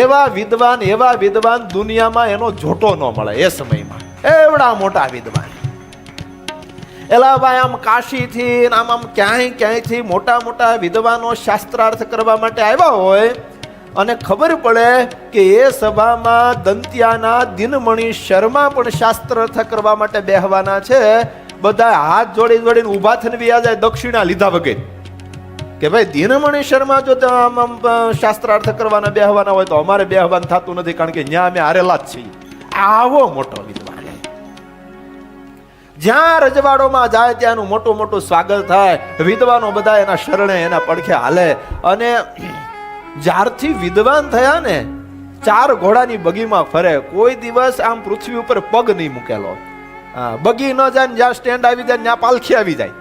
Speaker 3: એવા વિદ્વાન દુનિયામાં એનો જોટો ન મળે એ સમયમાં. એવડા મોટા વિદ્વાન. એલા ભાઈ આમ કાશીથી આમ ક્યાંયથી મોટા વિદ્વાનો શાસ્ત્રાર્થ કરવા માટે આવ્યા હોય અને ખબર પડે કે એ સભામાં દંતિયાના દિનમણી શર્મા પણ શાસ્ત્રાર્થ કરવા માટે બેહવાના છે. બધા હાથ જોડીને ઊભા થઈને વ્યા જાય દક્ષિણા લીધા વગર. કે ભાઈ દિનમણી શર્મા જો શાસ્ત્રાર્થ કરવાના બેહવાના હોય તો અમારે બેહવાનું થતું નથી, કારણ કે ન્યા અમે હારેલા જ છીએ. આવો મોટો વિદ્વાન. જ્યાં રજવાડોમાં જાય ત્યાંનું મોટું મોટું સ્વાગત થાય, વિદ્વાનો બધા એના શરણે એના પડખે હાલે. અને જ્યારથી વિદ્વાન થયા ને 4 ઘોડાની બગીમાં ફરે, કોઈ દિવસ આમ પૃથ્વી ઉપર પગ નહીં મૂકેલો. બગી ન જાય ને જ્યાં સ્ટેન્ડ આવી જાય ત્યાં પાલખી આવી જાય.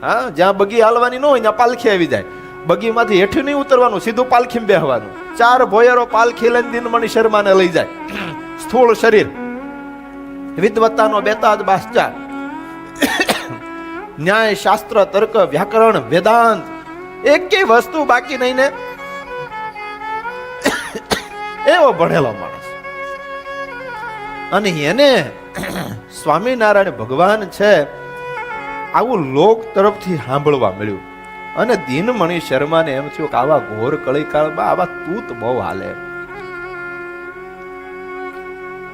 Speaker 3: હા, જ્યાં બગી હાલવાની ન હોય ત્યાં પાલખી આવી જાય. બગીમાંથી હેઠું નહીં ઉતરવાનું, સીધું પાલખીમાં બેહવાનું. 4 ભોયરો પાલખી લઈને દિનમણી શર્માને લઈ જાય. સ્થૂળ શરીર, વિદ્વત્તાનો બેતાજ બાદશાહ, ન્યાય શાસ્ત્ર તર્ક વ્યાકરણ વેદાંત એકેય વસ્તુ બાકી નહીં ને એવો ભણેલો માણસ. અને એને સ્વામિનારાયણ ભગવાન છે આવું લોક તરફથી સાંભળવા મળ્યું. અને દિનમણી શર્માને એમ થયું કે આવા ઘોર કળીકાળમાં આવા તૂત બહુ હાલે,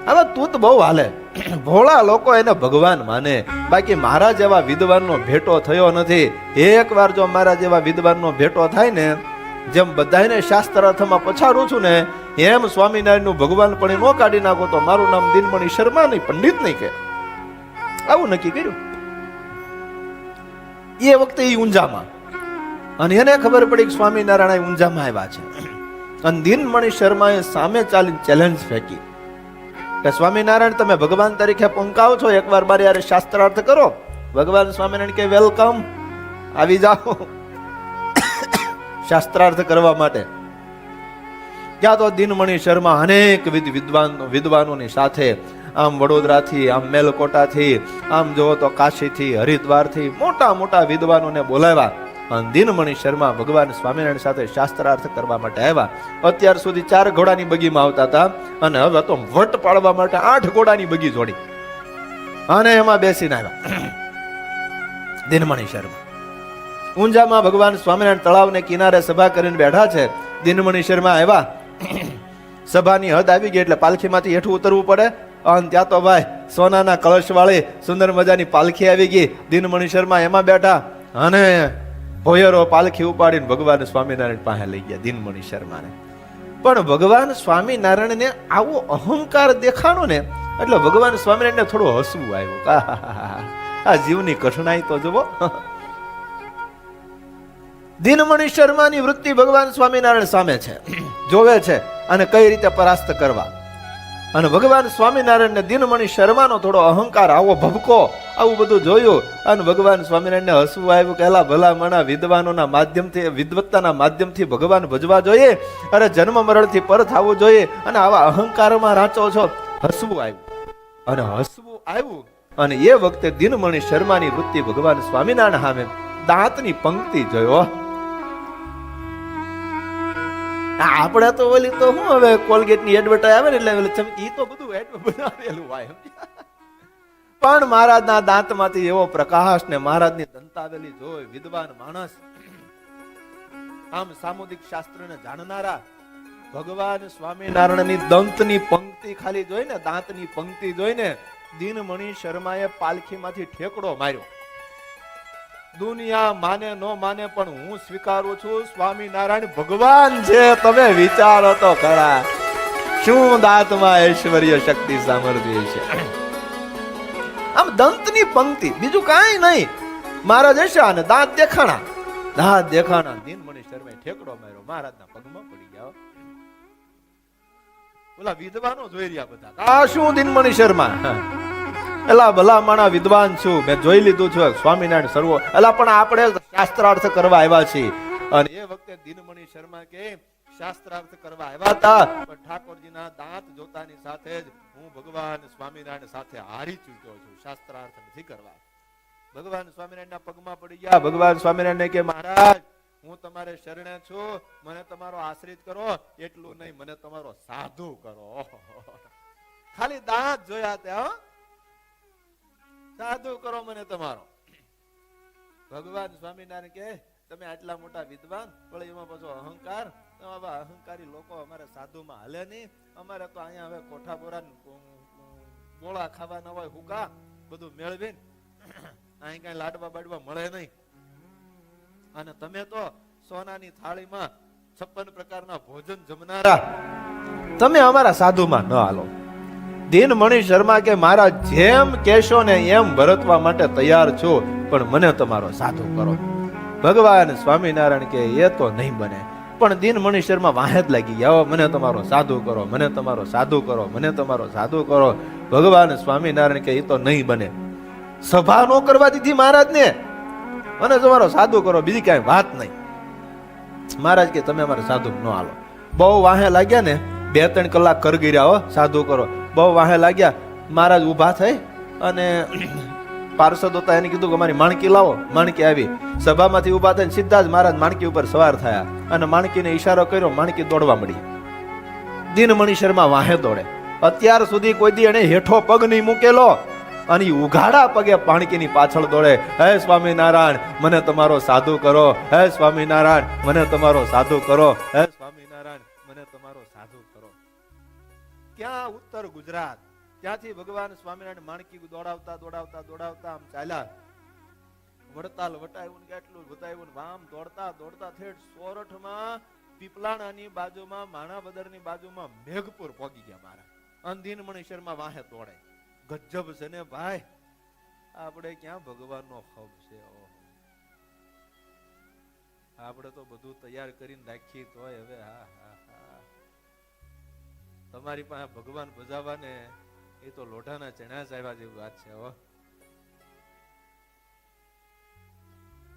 Speaker 3: આવા તૂત બહુ હાલે. ભોળા લોકો એને ભગવાન માને, બાકી મારા જેવા વિદ્વાનનો ભેટો થયો નથી. એકવાર જો મારા જેવા વિદ્વાનનો ભેટો થાય ને, જેમ બધાને શાસ્ત્રાર્થમાં પછાડું છું ને, એમ સ્વામિનારાયણનું ભગવાન પણ નો કાઢી નાખો તો મારું નામ દિનમણી શર્મા નહીં, પંડિત નહીં કે. આવું નક્કી કર્યું એ વખતે એ ઊંઝામાં. અને એને ખબર પડી કે સ્વામિનારાયણ ઊંઝામાં આવ્યા છે. અને દિનમણી શર્માએ સામે ચાલીને ચેલેન્જ ફેંકી કે સ્વામિનારાયણ તમે ભગવાન તરીકે પંકાવો છો, એકવાર મારી યારે શાસ્ત્રાર્થ કરો. ભગવાન સ્વામિનારાયણ કે વેલકમ, આવી જાઓ શાસ્ત્રાર્થ કરવા માટે. ત્યાં તો દિનમણી શર્મા અનેક વિદ્વાનોની સાથે આમ વડોદરાથી, આમ મેલકોટાથી, આમ જોવો તો કાશીથી, હરિદ્વારથી મોટા મોટા વિદ્વાનોને બોલાવ્યા. અને દિનમણી શર્મા ભગવાન સ્વામિનારાયણ સાથે શાસ્ત્રાર્થ કરવા માટે આવ્યા. અત્યાર સુધી 4 ઘોડાની બગીમાં આવતા હતા, અને હવે તો વટ પાડવા માટે 8 ઘોડાની બગી જોડી અને એમાં બેસીને આવ્યા દિનમણી શર્મા. ઊંઝામાં ભગવાન સ્વામિનારાયણ તળાવને કિનારે સભા કરીને બેઠા છે. દિનમણી શર્મા આવ્યા, સભાની હદ આવી ગઈ એટલે પાલખીમાંથી હેઠું ઉતરવું પડે. અને ત્યાં તો ભાઈ સોનાના કળશ વાળી સુંદર મજાની પાલખી આવી ગઈ. દિનમણી શર્મા એમાં બેઠા અને ભોયરો પાલખી ઉપાડીને ભગવાન સ્વામિનારાયણ પાસે લઈ ગયા દિનમણી શર્માને. પણ ભગવાન સ્વામિનારાયણને આવો અહંકાર દેખાણો ને એટલે ભગવાન સ્વામિનારાયણને થોડું હસવું આવ્યું. આ જીવની કઠણાઈ તો જુઓ. દિનમણી શર્માની વૃત્તિ ભગવાન સ્વામિનારાયણ સામે છે, જોવે છે અને કઈ રીતે પરાસ્ત કરવા. અને ભગવાન સ્વામિનારાયણને દિનમણી શર્માનો થોડો અહંકાર, આવો ભભકો, આવું બધું જોયું. અને ભગવાન સ્વામિનારાયણને હસવું આવ્યું કે એલા ભલા મણા વિદ્વાનોના માધ્યમથી, વિદ્વત્તાના માધ્યમથી ભગવાન ભજવા જોઈએ, અરે જન્મ મરણથી પર થવું જોઈએ, અને આવા અહંકારમાં રાચો છો. હસવું આવ્યું અને હસવું આવ્યું. અને એ વખતે દિનમણી શર્માની વૃત્તિ ભગવાન સ્વામિનારાયણ સામે દાંતની પંક્તિ જોયો. આપણે તો ઓલી તો શું હવે કોલગેટની એડવર્ટાઈઝ આવે ને એટલે ઈ તો બધું બનાવેલું હોય. પણ મહારાજના દાંતમાંથી એવો પ્રકાશ ને મહારાજની દંતાવેલી જોઈ વિદ્વાન માણસ, આમ સામુદિક શાસ્ત્રને જાણનારા, ભગવાન સ્વામિનારાયણની દંતની પંક્તિ ખાલી જોઈને, દાંતની પંક્તિ જોઈને દિનમણી શર્માએ પાલખીમાંથી ઠેકડો માર્યો. દુનિયા માને ન માને પણ હું સ્વીકારું છું સ્વામિનારાયણ ભગવાન છે. તમે વિચારો તો ખરા, શું દાંતમાં ઐશ્વર્ય શક્તિ સામર્થ્ય છે. આમ દંતની પંક્તિ, બીજું કાંઈ નહીં. મહારાજ હશે અને દાંત દેખાણા, દાંત દેખાણા. દિનમણી શર્માએ ઠેકડો માર્યો, મહારાજના પગમાં પડી ગયા. ઓલા વિદ્વાનો જોઈ રહ્યા બધા, આ શું દિનમણી શર્મા, એલા ભલા માણા વિદ્વાન છું, મેં જોઈ લીધું છે સ્વામિનારાયણ સર્વો, એલા પણ આપણે શાસ્ત્રાર્થ કરવા આવ્યા છીએ. અને એ વખતે દિનમણી શર્મા કે શાસ્ત્રાર્થ કરવા આવ્યા હતા, પણ ઠાકોરજીના દાંત જોતાની સાથે જ હું ભગવાન સ્વામિનારાયણ સાથે હારી ચૂક્યો છું, શાસ્ત્રાર્થ નથી કરવા. ભગવાન સ્વામિનારાયણના પગમાં પડી ગયા. ભગવાન સ્વામિનારાયણ કે મહારાજ હું તમારે શરણે છું, મને તમારો આશ્રિત કરો, એટલું નહીં મને તમારો સાધુ કરો. ખાલી દાંત જોયા ત્યાં, સાધુ કરો મને તમારો. ભગવાન સ્વામિનારાયણ કે તમે આટલા મોટા વિદ્વાન, પણ એમાં પાછો અહંકાર, અહંકારી લોકો અમારે સાધુમાં હાલે નહીં. અમારે તો અહીંયા હવે કોઠા બોરા ગોળા ખાવાના હોય, હુકા બધું મેળવીને અહીં કઈ લાડવા બાડવા મળે નહીં. અને તમે તો સોનાની થાળીમાં 56 પ્રકારના ભોજન જમનારા, તમે અમારા સાધુમાં ન હાલો. દિનમણી શર્મા કે મારા જેમ કહેશો ને એમ ભરતવા માટે તૈયાર છું, પણ મને તમારો સાધુ કરો. ભગવાન સ્વામિનારાયણ કે એ તો નહીં બને. પણ દિનમણી શર્મા વાહે જ લાગી ગયા, મને તમારો સાધુ કરો, મને તમારો સાધુ કરો, મને તમારો સાધુ કરો. ભગવાન સ્વામિનારાયણ કે એ તો નહીં બને. સભા નો કરવા દીધી મહારાજને, મને તમારો સાધુ કરો, બીજી ક્યાંય વાત નહીં. મહારાજ કે તમે અમારે સાધુ ન હાલો. બહુ વાહે લાગ્યા ને, 2-3 કલાક કર ગીર્યા, હો સાધુ કરો. બહુ વાહે લાગ્યા. મહારાજ ઊભા થઈ અને પાર્ષદ હતા એને કીધું કે અમારી માણકી લાવો. માણકી આવી. સભામાંથી ઊભા થઈને સીધા જ મહારાજ માણકી ઉપર સવાર થયા અને માણકીને ઈશારો કર્યો. માણકી દોડવા મળી. દિનમણી શર્મા વાહે દોડે. અત્યાર સુધી કોઈ દી એને હેઠો પગ નહીં મૂકેલો અને ઉઘાડા પગે માણકીની પાછળ દોડે. હે સ્વામિનારાયણ મને તમારો સાધુ કરો, હે સ્વામિનારાયણ મને તમારો સાધુ કરો, હે સ્વામિનારાયણ મને તમારો સાધુ કરો. ક્યાં ઉત્તર ગુજરાત, ત્યાંથી ભગવાન સ્વામિનારાયણ માણકી દોડાવતા દોડાવતા દોડાવતા આમ ચાલ્યા. વડતાલ વટાયું કેટલું વટાયું, વામ દોડતા દોડતા ઠેઠ સોરઠમાં પીપલાણાની બાજુમાં માણાવદરની બાજુમાં મેઘપુર પહોંચી ગયા. મારા દિનમણી શર્મા વાહે દોડે. ગજબ છે ને ભાઈ, આપણે ક્યાં ભગવાનનો ખબ છે. આપણે તો બધું તૈયાર કરીને રાખી તોય હવે હા હા હા તમારી પાસે ભગવાન બજાવવા ને એ તો લોઢાના ચણા આવ્યા જેવી વાત છે. હો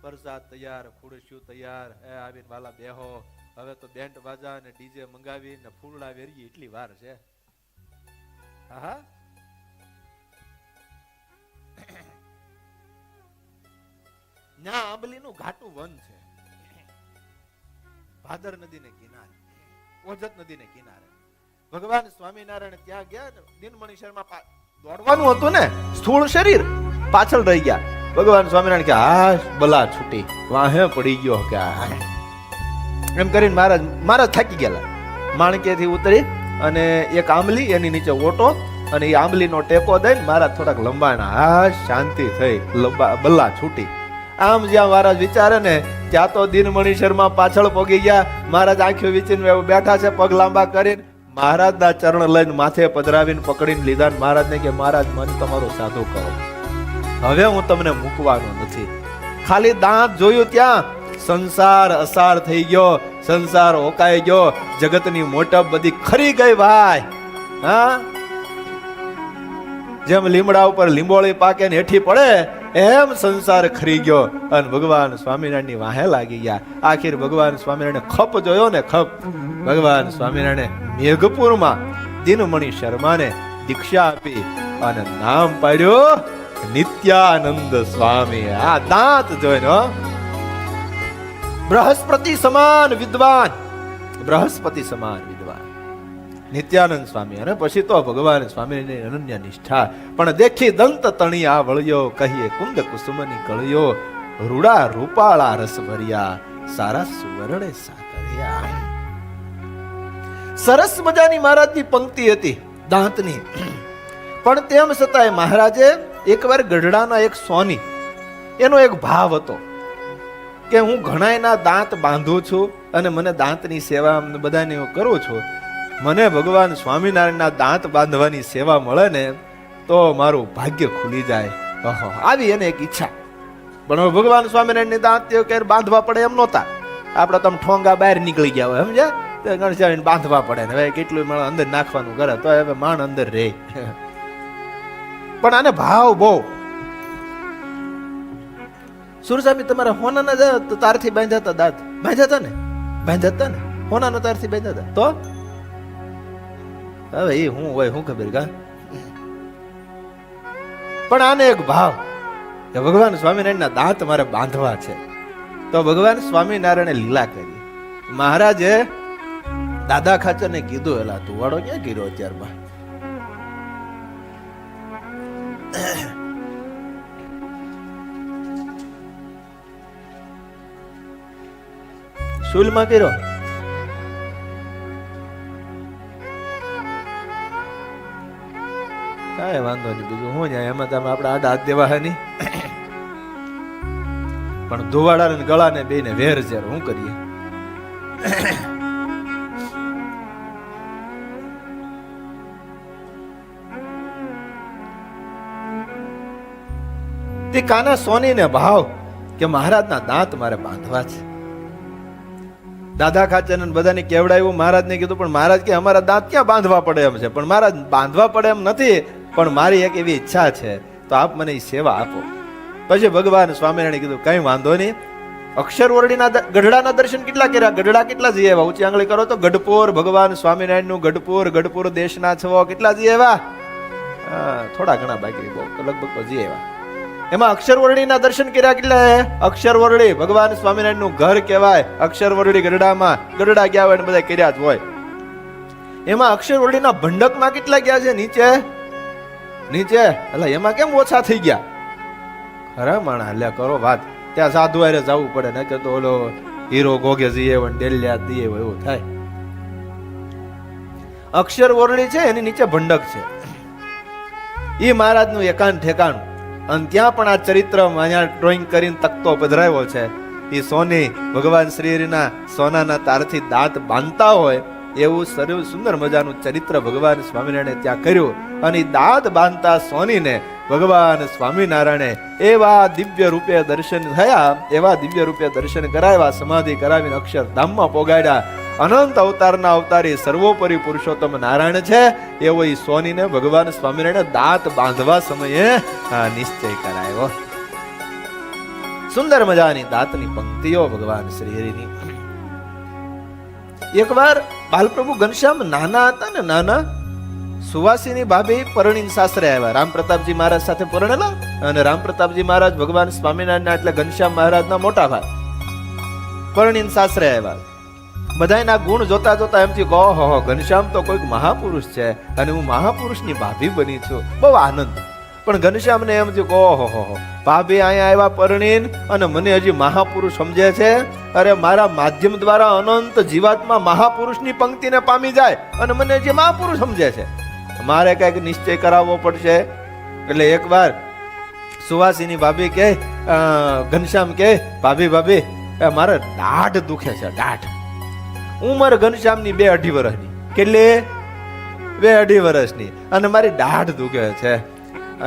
Speaker 3: પ્રસાદ તૈયાર, ખુરશીઓ તૈયાર, એ આવીને વાલા બેહો. હવે તો બેન્ડ બાજા ને ડીજે મંગાવી ને ફૂલડા વેરી એટલી વાર છે. હા હા ના આંબલીનું ઘાટું વન છે, ભાદર નદીને કિનારે, ઓજત નદીને કિનારે. ભગવાન સ્વામિનારાયણ ત્યાં ગયા. દિનમણી શર્મા દોડવાનું હતું ને, સ્થૂળ શરીર પાછળ રહી ગયા. ભગવાન સ્વામિનારાયણ કે હા બલા છૂટી, વાહે પડી ગયો કે એમ કરીને મહારાજ થાકી ગયેલા. માણકેથી ઉતરી અને એક આંબલી એની નીચે ઓટો અને એ આંબલીનો ટેકો દઈને મહારાજ થોડાક લંબાણા. હા શાંતિ થઈ, બલ્લા છૂટી. આમ જ્યાં મહારાજ વિચારે ને ત્યાં તો દિનમણી શર્મા પાછળ પોગી ગયા. મહારાજ આંખો વીચીને બેઠા છે, પગ લાંબા કરીને મહારાજના ચરણ લઈને માથે પધરાવીને પકડીને લીધા. મહારાજને કે મહારાજ મને તમારો સાધુ કરો, હવે હું તમને મૂકવાનો નથી. ખાલી દાંત જોયું ત્યાં સંસાર અસાર થઈ ગયો, સંસાર ઓકાઈ ગયો, જગતની મોટપ બધી ખરી ગઈ ભાઈ. હા જેમ લીમડા ઉપર લીંબોળી પાકે ને હેઠી પડે એમ સંસાર ખરી ગયો અને ભગવાન સ્વામિનારાયણ ની વાહે લાગી ગયા. આખીર ભગવાન સ્વામિનારાયણ ખપ જોયો ને, ખપ. ભગવાન સ્વામિનારાયણ મેઘપુરમાં દિનમણી શર્માને દીક્ષા આપી અને નામ પાડ્યું નિત્યાનંદ સ્વામી. આ દાંત જોઈને બૃહસ્પતિ સમાન વિદ્વાન, બૃહસ્પતિ સમાન વિદ્વાન નિત્યાનંદ સ્વામી. અને પછી તો ભગવાન સ્વામીની અનન્ય નિષ્ઠા. પણ દેખી દંત તણી આ વળ્યો, કહીએ કુંદ કુસુમની કળ્યો, રૂડા રૂપાળા રસ ભર્યા, સારા સુવર્ણે સાકર્યા. સરસ મજાની મહારાજની પંક્તિ હતી દાંતની. પણ તેમ છતાંય મહારાજે એકવાર ગઢડાના એક સોની એનો એક ભાવ હતો કે હું ઘણાયના દાંત બાંધું છું અને મને દાંતની સેવા બધાને હું કરું છું. મને ભગવાન સ્વામિનારાયણના દાંત બાંધવાની સેવા મળે ને તો મારું ભાગ્ય ખુલી જાય. આવી એને એક ઈચ્છા. પણ ભગવાન સ્વામિનારાયણની દાંત ક્યારે બાંધવા પડે એમ નહોતા. આપણે તમે ઠોંગા બહાર નીકળી ગયા હોય સમજ્યા, તો ગણેશ બાંધવા પડે ને હવે કેટલું માણસ અંદર નાખવાનું કરે તો હવે માણ અંદર રહે. પણ આને ભાવ બહુ. સુરસ્વામી તમારા હોનાના જ તારથી બાંધ્યા હતા, દાંત બાંધ્યા હતા ને, બાંધ્યા હતા ને, હોનાના તારથી બાંધ્યા હતા. તો હવે એ હું હોય શું ખબર કા. પણ આને એક ભાવ કે ભગવાન સ્વામિનારાયણના દાંત મારે બાંધવા છે. તો ભગવાન સ્વામિનારાયણે લીલા કરી. મહારાજે દાદા ખાચરને કીધું એલા તું વાળો ક્યાં કર્યો અત્યારમાં. સુલમાં કર્યો. કાંઈ વાંધો નહીં, બીજું હું જાય એમાં તમે આપણે આડા હાથ દેવા હે નહીં. પણ ધોવાડા ને ગળા ને બે ને વેર ઝેર શું કરીએ. તે કાના સોનીને ભાવ કે મહારાજના દાંત મારે બાંધવા છે. દાદા ખાચર બધાને કેવડાવ્યું, મહારાજને કીધું, પણ મહારાજ કે અમારા દાંત ક્યાં બાંધવા પડે એમ છે. પણ મહારાજ બાંધવા પડે એમ નથી, પણ મારી એક એવી ઈચ્છા છે, તો આપ મને એ સેવા આપો. પછી ભગવાન સ્વામિનારાયણ કીધું કઈ વાંધો નહીં. અક્ષરવર્ણીના ગઢડાના દર્શન કેટલા કર્યા? ગઢડા કેટલા જઈ આવ્યા? ઊંચી આંગળી કરો તો ગઢપુર, ભગવાન સ્વામિનારાયણનું ગઢપુર, ગઢપુર દેશના છો, કેટલા જઈ આવ્યા? થોડા ઘણા બાકી, બહુ તો લગભગ તો જઈ આવ્યા. એમાં અક્ષરવર્ણીના દર્શન કર્યા કેટલા? અક્ષરવર્ણી ભગવાન સ્વામિનારાયણનું ઘર કહેવાય. અક્ષરવર્ણી ગઢડામાં, ગઢડા ગયા હોય ને બધા કર્યા જ હોય. એમાં અક્ષરવર્ણીના ભંડકમાં કેટલા ગયા છે? નીચે એટલે એમાં કેમ ઓછા થઈ ગયા? ખરા માણા હલ્યા કરો વાત. ત્યાં સાધુ હારે જવું પડે, ને કે તો ઓલો હીરો ગોગે જઈએ હોય, ડેલિયા દઈએ હોય, એવું થાય. અક્ષરવર્ણી છે એની નીચે ભંડક છે. એ મહારાજનું એકાંત ઠેકાણું. અને ત્યાં પણ આ ચરિત્ર અહીંયા ડ્રોઈંગ કરીને તકતો પધરાવ્યો છે. એ સોની ભગવાન શ્રીના સોનાના તારથી દાંત બાંધતા હોય એવું સર્વ સુંદર મજાનું ચરિત્ર ભગવાન સ્વામિનારાયણે ત્યાં કર્યું. અને દાંત બાંધતા સોનીને ભગવાન સ્વામિનારાયણે એવા દિવ્ય રૂપે દર્શન થયા, એવા દિવ્ય રૂપે દર્શન કરાવ્યા, સમાધિ કરાવીને અક્ષરધામમાં પોગાડ્યા. અનંત અવતારના અવતારી સર્વોપરી પુરુષોત્તમ નારાયણ છે એવો એ સોનીને ભગવાન સ્વામિનારાયણે દાંત બાંધવા સમયે નિશ્ચય કરાયો. સુંદર મજાની દાંતની પંક્તિઓ ભગવાન શ્રી હરિની. એકવાર બાલપ્રભુ ઘનશ્યામ નાના હતા ને, નાના સુવાસીની ભાભી પરણીને સાસરે આવ્યા. રામ પ્રતાપજી મહારાજ સાથે પરણેલા. અને રામ પ્રતાપજી મહારાજ ભગવાન સ્વામિનારાયણ એટલે ઘનશ્યામ મહારાજના મોટા ભાઈ. પરણીને સાસરે આવ્યા. બધાના ગુણ જોતા જોતા એમ થયું કે ઓહો, ઘનશ્યામ તો કોઈક મહાપુરુષ છે અને હું મહાપુરુષની ભાભી બની છું. બહુ આનંદ. પણ ઘનશ્યામને એમ થયું કે ઓહો, ભાભી અહીંયા આવ્યા પરણીને અને મને હજી મહાપુરુષ સમજે છે. અરે મારા માધ્યમ દ્વારા અનંત જીવાત્મા મહાપુરુષની પંક્તિને પામી જાય અને મને હજી મહાપુરુષ સમજે છે. મારે કઈક નિશ્ચય કરાવવો પડશે. એટલે એકવાર સુવાસીની ભાભી કે ઘનશ્યામ કે ભાભી મારે દાઢ દુખે છે. દાઢ. ઉંમર ઘનશ્યામની 2-2.5 વર્ષની. કેટલી? 2-2.5 વર્ષની. અને મારી દાઢ દુખે છે.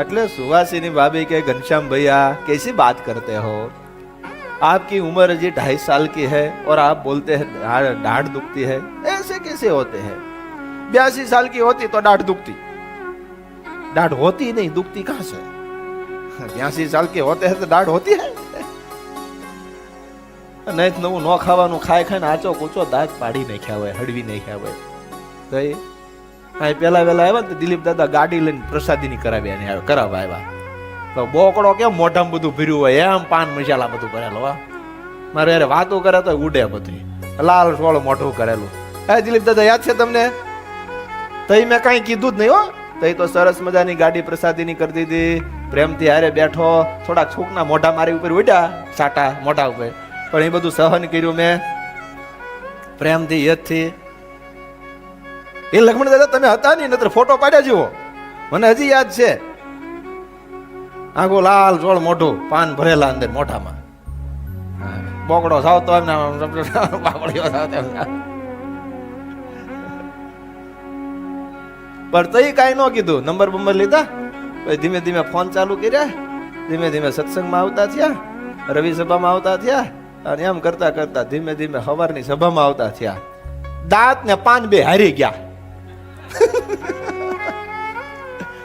Speaker 3: એટલે સુવાસીની ભાભી કે घनश्याम भैया कैसी बात करते हो, आपकी उम्र जी 2.5 साल की है और आप बोलते हैं दाढ़ दुखती है, ऐसे कैसे होते हैं? 82 साल की होती तो दाढ़ दुखती. दाढ़ होती नहीं, दुखती कहां से? 82 साल के होते हैं तो दाढ़ होती है. નહીં નવું ન ખાવાનું ખાય ખાઈને આચો કૂચો દાંત પાડી નાખ્યા હોય, હળવી નાખ્યા હોય. તો એ પેલા વેલા આવ્યા ને દિલીપ દાદા ગાડી લઈને પ્રસાદીની કરાવવા આવ્યા. તો બોકડો કેમ મોઢામાં બધું ભર્યું હોય એમ પાન મસાલા બધું ભરેલો. મારે યાર વાતો કરે તો ઉડે બધી. લાલ સોળ મોઢું કરેલું. દિલીપ દાદા યાદ છે તમને? તઈ મેં કઈ કીધું જ નહીં હો. તઈ તો સરસ મજાની ગાડી પ્રસાદીની કરી દીધી. પ્રેમથી હારે બેઠો. થોડાક છૂકના મોઢા મારી ઉપર ઉડ્યા, સાટા મોઢા ઉપર. પણ એ બધું સહન કર્યું મેં પ્રેમથી, યદથી. એ લક્ષ્મણ દાદા તમે હતા નહીં, નતર ફોટો પાડ્યા જેવો મને હજી યાદ છે. આખું લાલ જોળ મોઢું, પાન ભરેલા અંદર મોઢામાં. બોકડો સાવતો એમને પણ તઈ કાંઈ ન કીધું. નંબર લીધા, પછી ધીમે ધીમે ફોન ચાલુ કર્યા, ધીમે ધીમે સત્સંગમાં આવતા થયા, રવિ સભામાં આવતા થયા. અને એમ કરતા કરતા ધીમે ધીમે સવારની સભામાં આવતા થયા. દાંત ને પાન બે હારી ગયા.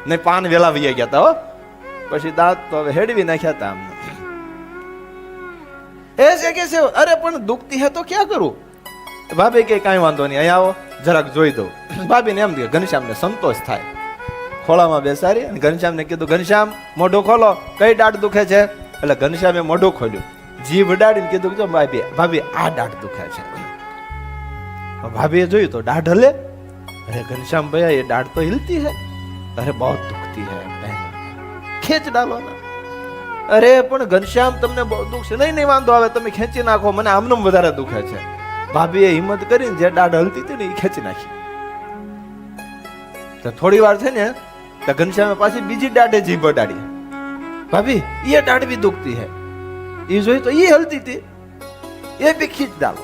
Speaker 3: ને પાન વેલા વૈયા ગયા તા હો. પછી દાંત તો હવે હેડવી નાખ્યા તા અમને. એસે કેસે? અરે પણ દુખતી હે તો ક્યાં કરું? ભાભી કે કાંઈ વાંધો નહીં, અહીંયા આવો જરાક જોઈ દઉં. ભાભીને એમ કે ઘનશ્યામને સંતોષ થાય. ખોળામાં બેસાડી અને ઘનશ્યામને કીધું ઘનશ્યામ મોઢું ખોલો, કઈ દાઢ દુખે છે? એટલે ઘનશ્યામે મોઢું ખોલ્યું, જીભ અડાડીને કીધું કે ભાભી આ દાઢ દુખે છે. ભાભીએ જોયું તો દાઢ હલે. अरे घनश्याम भैया ये दाढ़ तो हिलती है. अरे बहुत दुखती है, ખેંચ ડાલો ના. અરે પણ ઘનશ્યામ તમને બહુ દુખ છે. નહીં વાંધો આવે, તમે ખેંચી નાખો, મને આમનમ વધારે દુખે છે. ભાભીએ હિંમત કરીને જે દાઢ હલતી હતી ને એ ખેંચી નાખી. તો થોડી વાર છે ને તો ઘનશ્યામે પાછી બીજી દાઢે જીભ અડાડી. ભાભી ये दाढ़ भी दुखती है. એ જોઈ તો એ હલતી હતી, એ બી ખીચ ડાલો.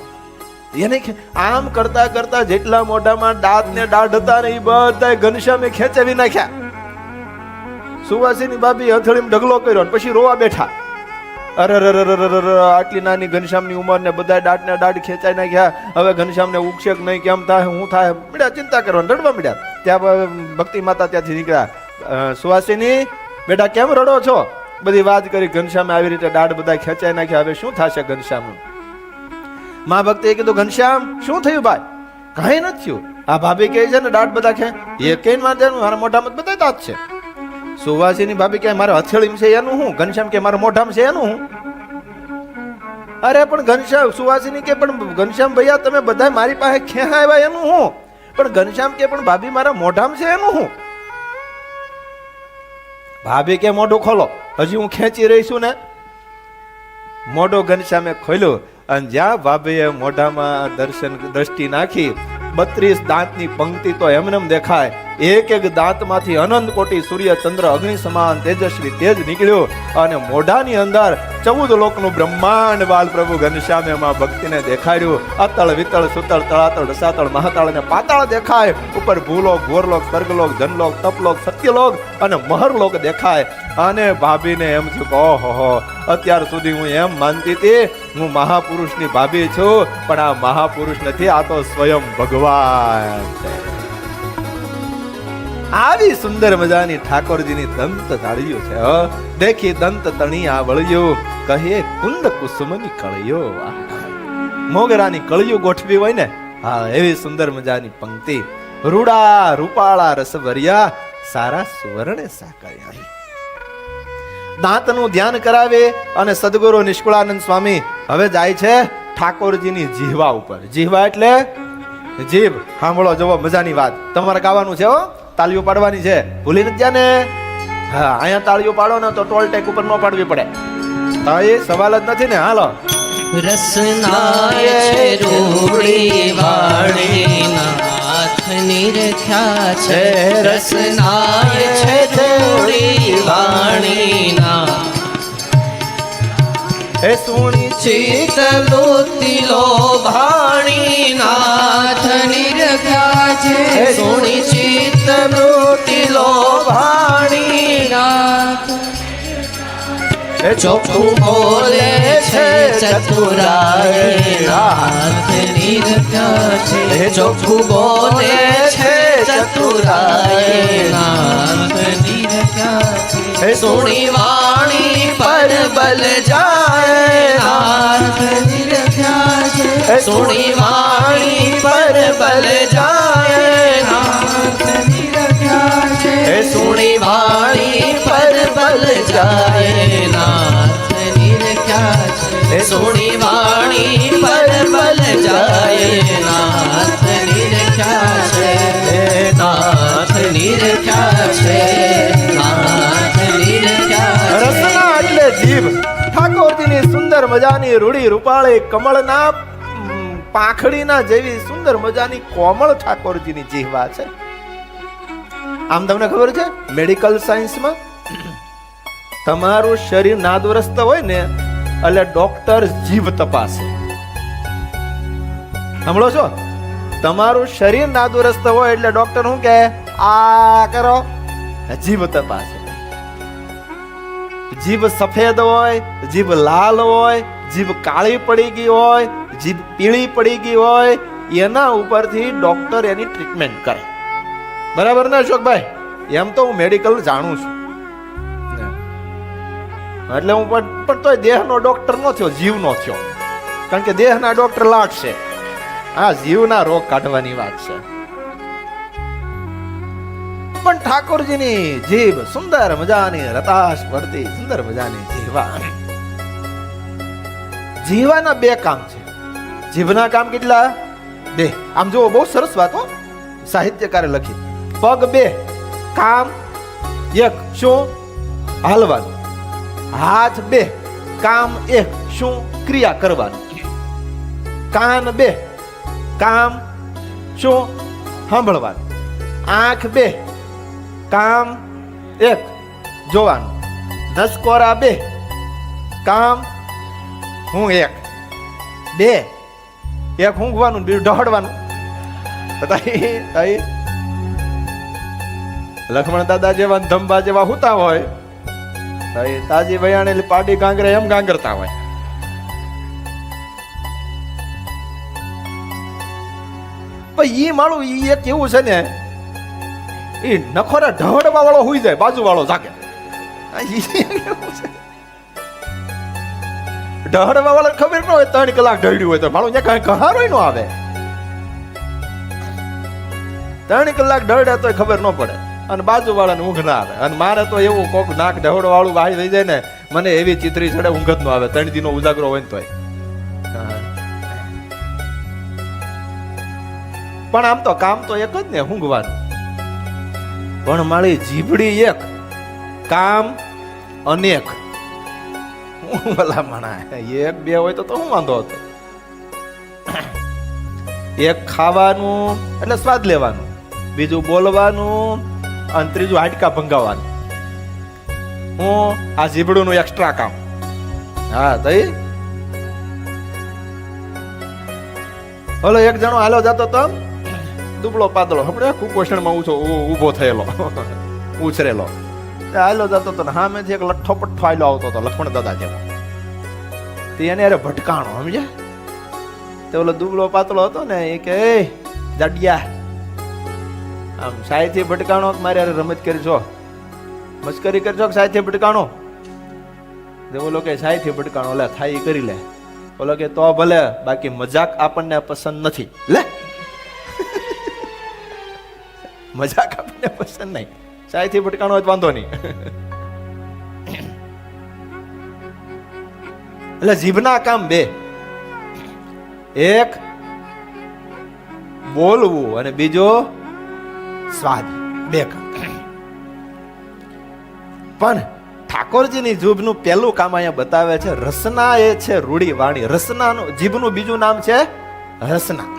Speaker 3: એને આમ કરતા કરતા જેટલા મોઢામાં દાંત ને દાઢ હતા ને એ બધા ઘનશ્યામે ખેંચાવી નાખ્યા. સુવાસીની ભાભી હથેળીમાં ઢગલો કર્યો ને પછી રોવા બેઠા. અરે આટલી નાની ઘનશ્યામની ઉંમર ને બધા દાંત ને દાંત ખેંચાઈ નાખ્યા. હવે ઘનશ્યામને ઉગશે કે નહીં, કેમ થાય, હું થાય, મળ્યા ચિંતા કરવા, રડવા મળ્યા. ત્યાં ભક્તિ માતા ત્યાંથી નીકળ્યા. સુવાસીની બેટા કેમ રડો છો? બધી વાત કરી. ઘનશ્યામે આવી રીતે દાઢ બધા ખેંચાઈ નાખ્યા. હવે શું થશે ઘનશ્યામનું? માં ભક્તિએ કીધું, ઘનશ્યામ શું થયું ભાઈ? કાંઈ નથી થયું. આ ભાભી કહે છે ને દાઢ બધા એ કઈ મારા મોઢામાં બધા દાંત છે. સુવાસીની ભાભી કે મારા હથેળીમાં છે એનું હું? ઘનશ્યામ કે મારા મોઢામાં છે એનું હું? અરે પણ ઘનશ્યામ, સુવાસીની કે પણ ઘનશ્યામ ભૈયા તમે બધા મારી પાસે ક્યાં આવ્યા એનું હું? પણ ઘનશ્યામ કે પણ ભાભી મારા મોઢામાં છે એનું હું? ભાભી કે મોઢું ખોલો, હજી હું ખેંચી રહી છું ને. મોઢો ઘનશ્યામે ખોલ્યો અને જ્યાં ભાભીએ મોઢામાં દ્રષ્ટિ નાખી 32 દાંતની પંક્તિ તો એમનેમ દેખાય. એક એક દાંતમાંથી અનંત કોટી સૂર્ય ચંદ્ર અગ્નિ સમાન તેજસ્વી તેજ નીકળ્યો અને મોઢાની અંદર 14 લોકનું બ્રહ્માંડ બાલ પ્રભુ ઘનશ્યામે માં ભક્તિને દેખાડ્યું. અતળ વિતળ સુતળ તળાતળ રસાતળ મહાતળ અને પાતાળ દેખાય. ઉપર ભૂલોક, ઘોરલોક, સ્વર્ગલોક, જનલોક, તપલોક, સત્યલોક અને મહરલોક દેખાય. અને ભાભીને એમ થયું કે ઓહો, અત્યાર સુધી હું એમ માનતી હતી હું મહાપુરુષની ભાભી છું, પણ આ મહાપુરુષ નથી, આ તો સ્વયં ભગવાન છે. આવી સુંદર મજાની ઠાકોરજીની દંત તાળીઓ છે. દેખી દંત તણી આ વળ્યો, કહે કુંદ કુસુમની કળિયો. મોગરાની કળિયો ગોઠવી હોય ને, હા એવી સુંદર મજાની પંક્તિ. રૂડા રૂપાળા રસભર્યા, સારા સુવર્ણે સાકળ્યા. દાંતનું ધ્યાન કરાવે અને સદગુરુ નિષ્કુળાનંદ સ્વામી હવે જાય છે ઠાકોરજીની જીહવા ઉપર. જીહવા એટલે જીભ. સાંભળો જવો મજાની વાત. તમારે ગાવાનું છે હો, તાળીઓ પાડવાની છે, ભૂલી નથી ગયા ને? હા, અહીંયા તાળીઓ પાડો ને તો ટોલ ટેક ઉપર ન પાડવી પડે. હા, એ સવાલ જ નથી ને. હાલો.
Speaker 2: રસનાય છે રૂડી વાણી નાથ નિરખ્યા છે. રસનાય છે રૂડી વાણી ના
Speaker 3: હે સુણી
Speaker 2: ચિત્ત વૃત્તિ લોભાણી નાથ નિરખ્યા છે. સુણી ચિત્ત વૃત્તિ લોભાણી નાથ ચોખ્ખું બોલે છે ચતુરાય નાથ નિરખ્યા છે. ચોખ્ખું બોલે છે ચતુરાય નાથ નિરખ્યા છે. સુણી વાણી પર બલ જાય નાથ નિરખ્યા છે. સુણી વાણી પર બલ જાય નાથ નિરખ્યા છે. સુણી વાણી પર બલ જાય નાથ નિરખ્યા છે. સુણી વાણી પર બલ જાય નાથ નિરખ્યા છે. નાથ નિરખ્યા છે. નાથ નિરખ્યા છે.
Speaker 3: રસના એટલે જીભ. ઠાકોરજીની સુંદર મજાની રૂડી રૂપાળી કમળના પાંખડીના જેવી સુંદર મજાની કોમળ ઠાકોરજીની જીહવા છે. આમ તમને ખબર છે મેડિકલ સાયન્સમાં તમારું શરીર નાદુરસ્ત હોય ને એટલે ડોક્ટર જીભ તપાસે. સાંભળો છો? તમારું શરીર નાદુરસ્ત હોય એટલે ડોક્ટર શું કહે? આ કરો, જીભ તપાસે. જીભ સફેદ હોય, જીભ લાલ હોય, જીભ કાળી પડી ગઈ હોય, જીભ પીળી પડી ગઈ હોય, એના ઉપરથી ડોક્ટર એની ટ્રીટમેન્ટ કરે. બરાબર ને અશોકભાઈ? એમ તો હું મેડિકલ જાણું છું, એટલે હું પણ તોય દેહનો ડોક્ટર નો થયો, જીવનો થયો. કારણ કે દેહના ડોક્ટર લાગશે, આ જીવના રોગ કાઢવાની વાત છે. પણ ઠાકોરજીની જીભ સુંદર મજાની રતાશ ભરતી સુંદર મજાની જીહવા. જીહવાના બે કામ છે. જીભના કામ કેટલા? બે. આમ જુઓ, બહુ સરસ વાતો સાહિત્યકારે લખી. પગ બે, કામ એક, શું? હાલવાનું. હાથ બે, કામ એક, શું? ક્રિયા કરવાનું. કાન બે, કામ શું? સાંભળવાનું. આંખ બે, કામ એક, જોવાનું. નસકોરા બે, કામ હું એક. બે, એક ઊંઘવાનું, બીજું ઢહડવાનું. લક્ષ્મણ દાદા જેવા ધંભા જેવા હુતા હોય, તાજી વયાણેલી પાડી ગાંગરે એમ ગાંગરતા હોય. પણ ઈ માળું ઈ એક એવું છે ને, ઈ નખોરા ઢવડવા વાળો હુઈ જાય, બાજુ વાળો જાગે. ઢહડવા વાળા ખબર ન હોય 3 કલાક ઢળ્યું હોય તો માળું ત્યાં કઈ કહારો ન આવે. 3 કલાક ઢળે તો ખબર ન પડે અને બાજુ વાળાને ઊંઘ ના આવે. અને મારે તો એવું કોક નાક ઢવડો વાળું વાળી થઈ જાય ને, મને એવી ચિત્રી ચડે ઊંઘ જ ન આવે. 3 દિનો ઉજાગરો હોય ને તોય. પણ આમ તો કામ તો એક જ ને, ઊંઘવાનું. પણ મારી જીભડી એક, કામ અનેક. ભલા મણા 1-2 હોય તો શું વાંધો હતો? એક ખાવાનું એટલે સ્વાદ લેવાનું, બીજું બોલવાનું અને ત્રીજું હાડકા ભંગાવવાનું. હું આ જીભડું નું એક્સ્ટ્રા કામ. હા તઈ ઓલો એક જણો હાલો જતો તો દુબળો પાતળો, આપણે કુપોષણમાં ઊભો થયેલો, ઉછરેલો. હાલો જતો તો સામેથી એક લઠ્ઠો પઠ્ઠો હાલો આવતો હતો, લક્ષ્મણ દાદા જેવો. તે એને અરે ભટકાણો, સમજ્યા? તે ઓલો દુબળો પાતળો હતો ને, એ કે જાડિયા આમ સાયથી ભટકાણો, મારે અરે રમત કરી છો, મસ્કરી કરશો કે સાયથી ભટકાણો? ઓલો કે સાયથી ભટકાણો, લે થાય કરી લે. ઓલો કે તો ભલે, બાકી મજાક આપણને પસંદ નથી. લે મજાક આપણને પસંદ નહીં, સાયથી ભટકાણો જ વાંધો નહીં. એટલે જીભના કામ 2, એક બોલવું અને બીજો સ્વાદ. 2 કામ. પણ ઠાકોરજીની જીભનું પહેલું કામ અહીંયા બતાવે છે. રસના એ છે રૂડી વાણી. રસનાનું જીભનું બીજું નામ છે રસના.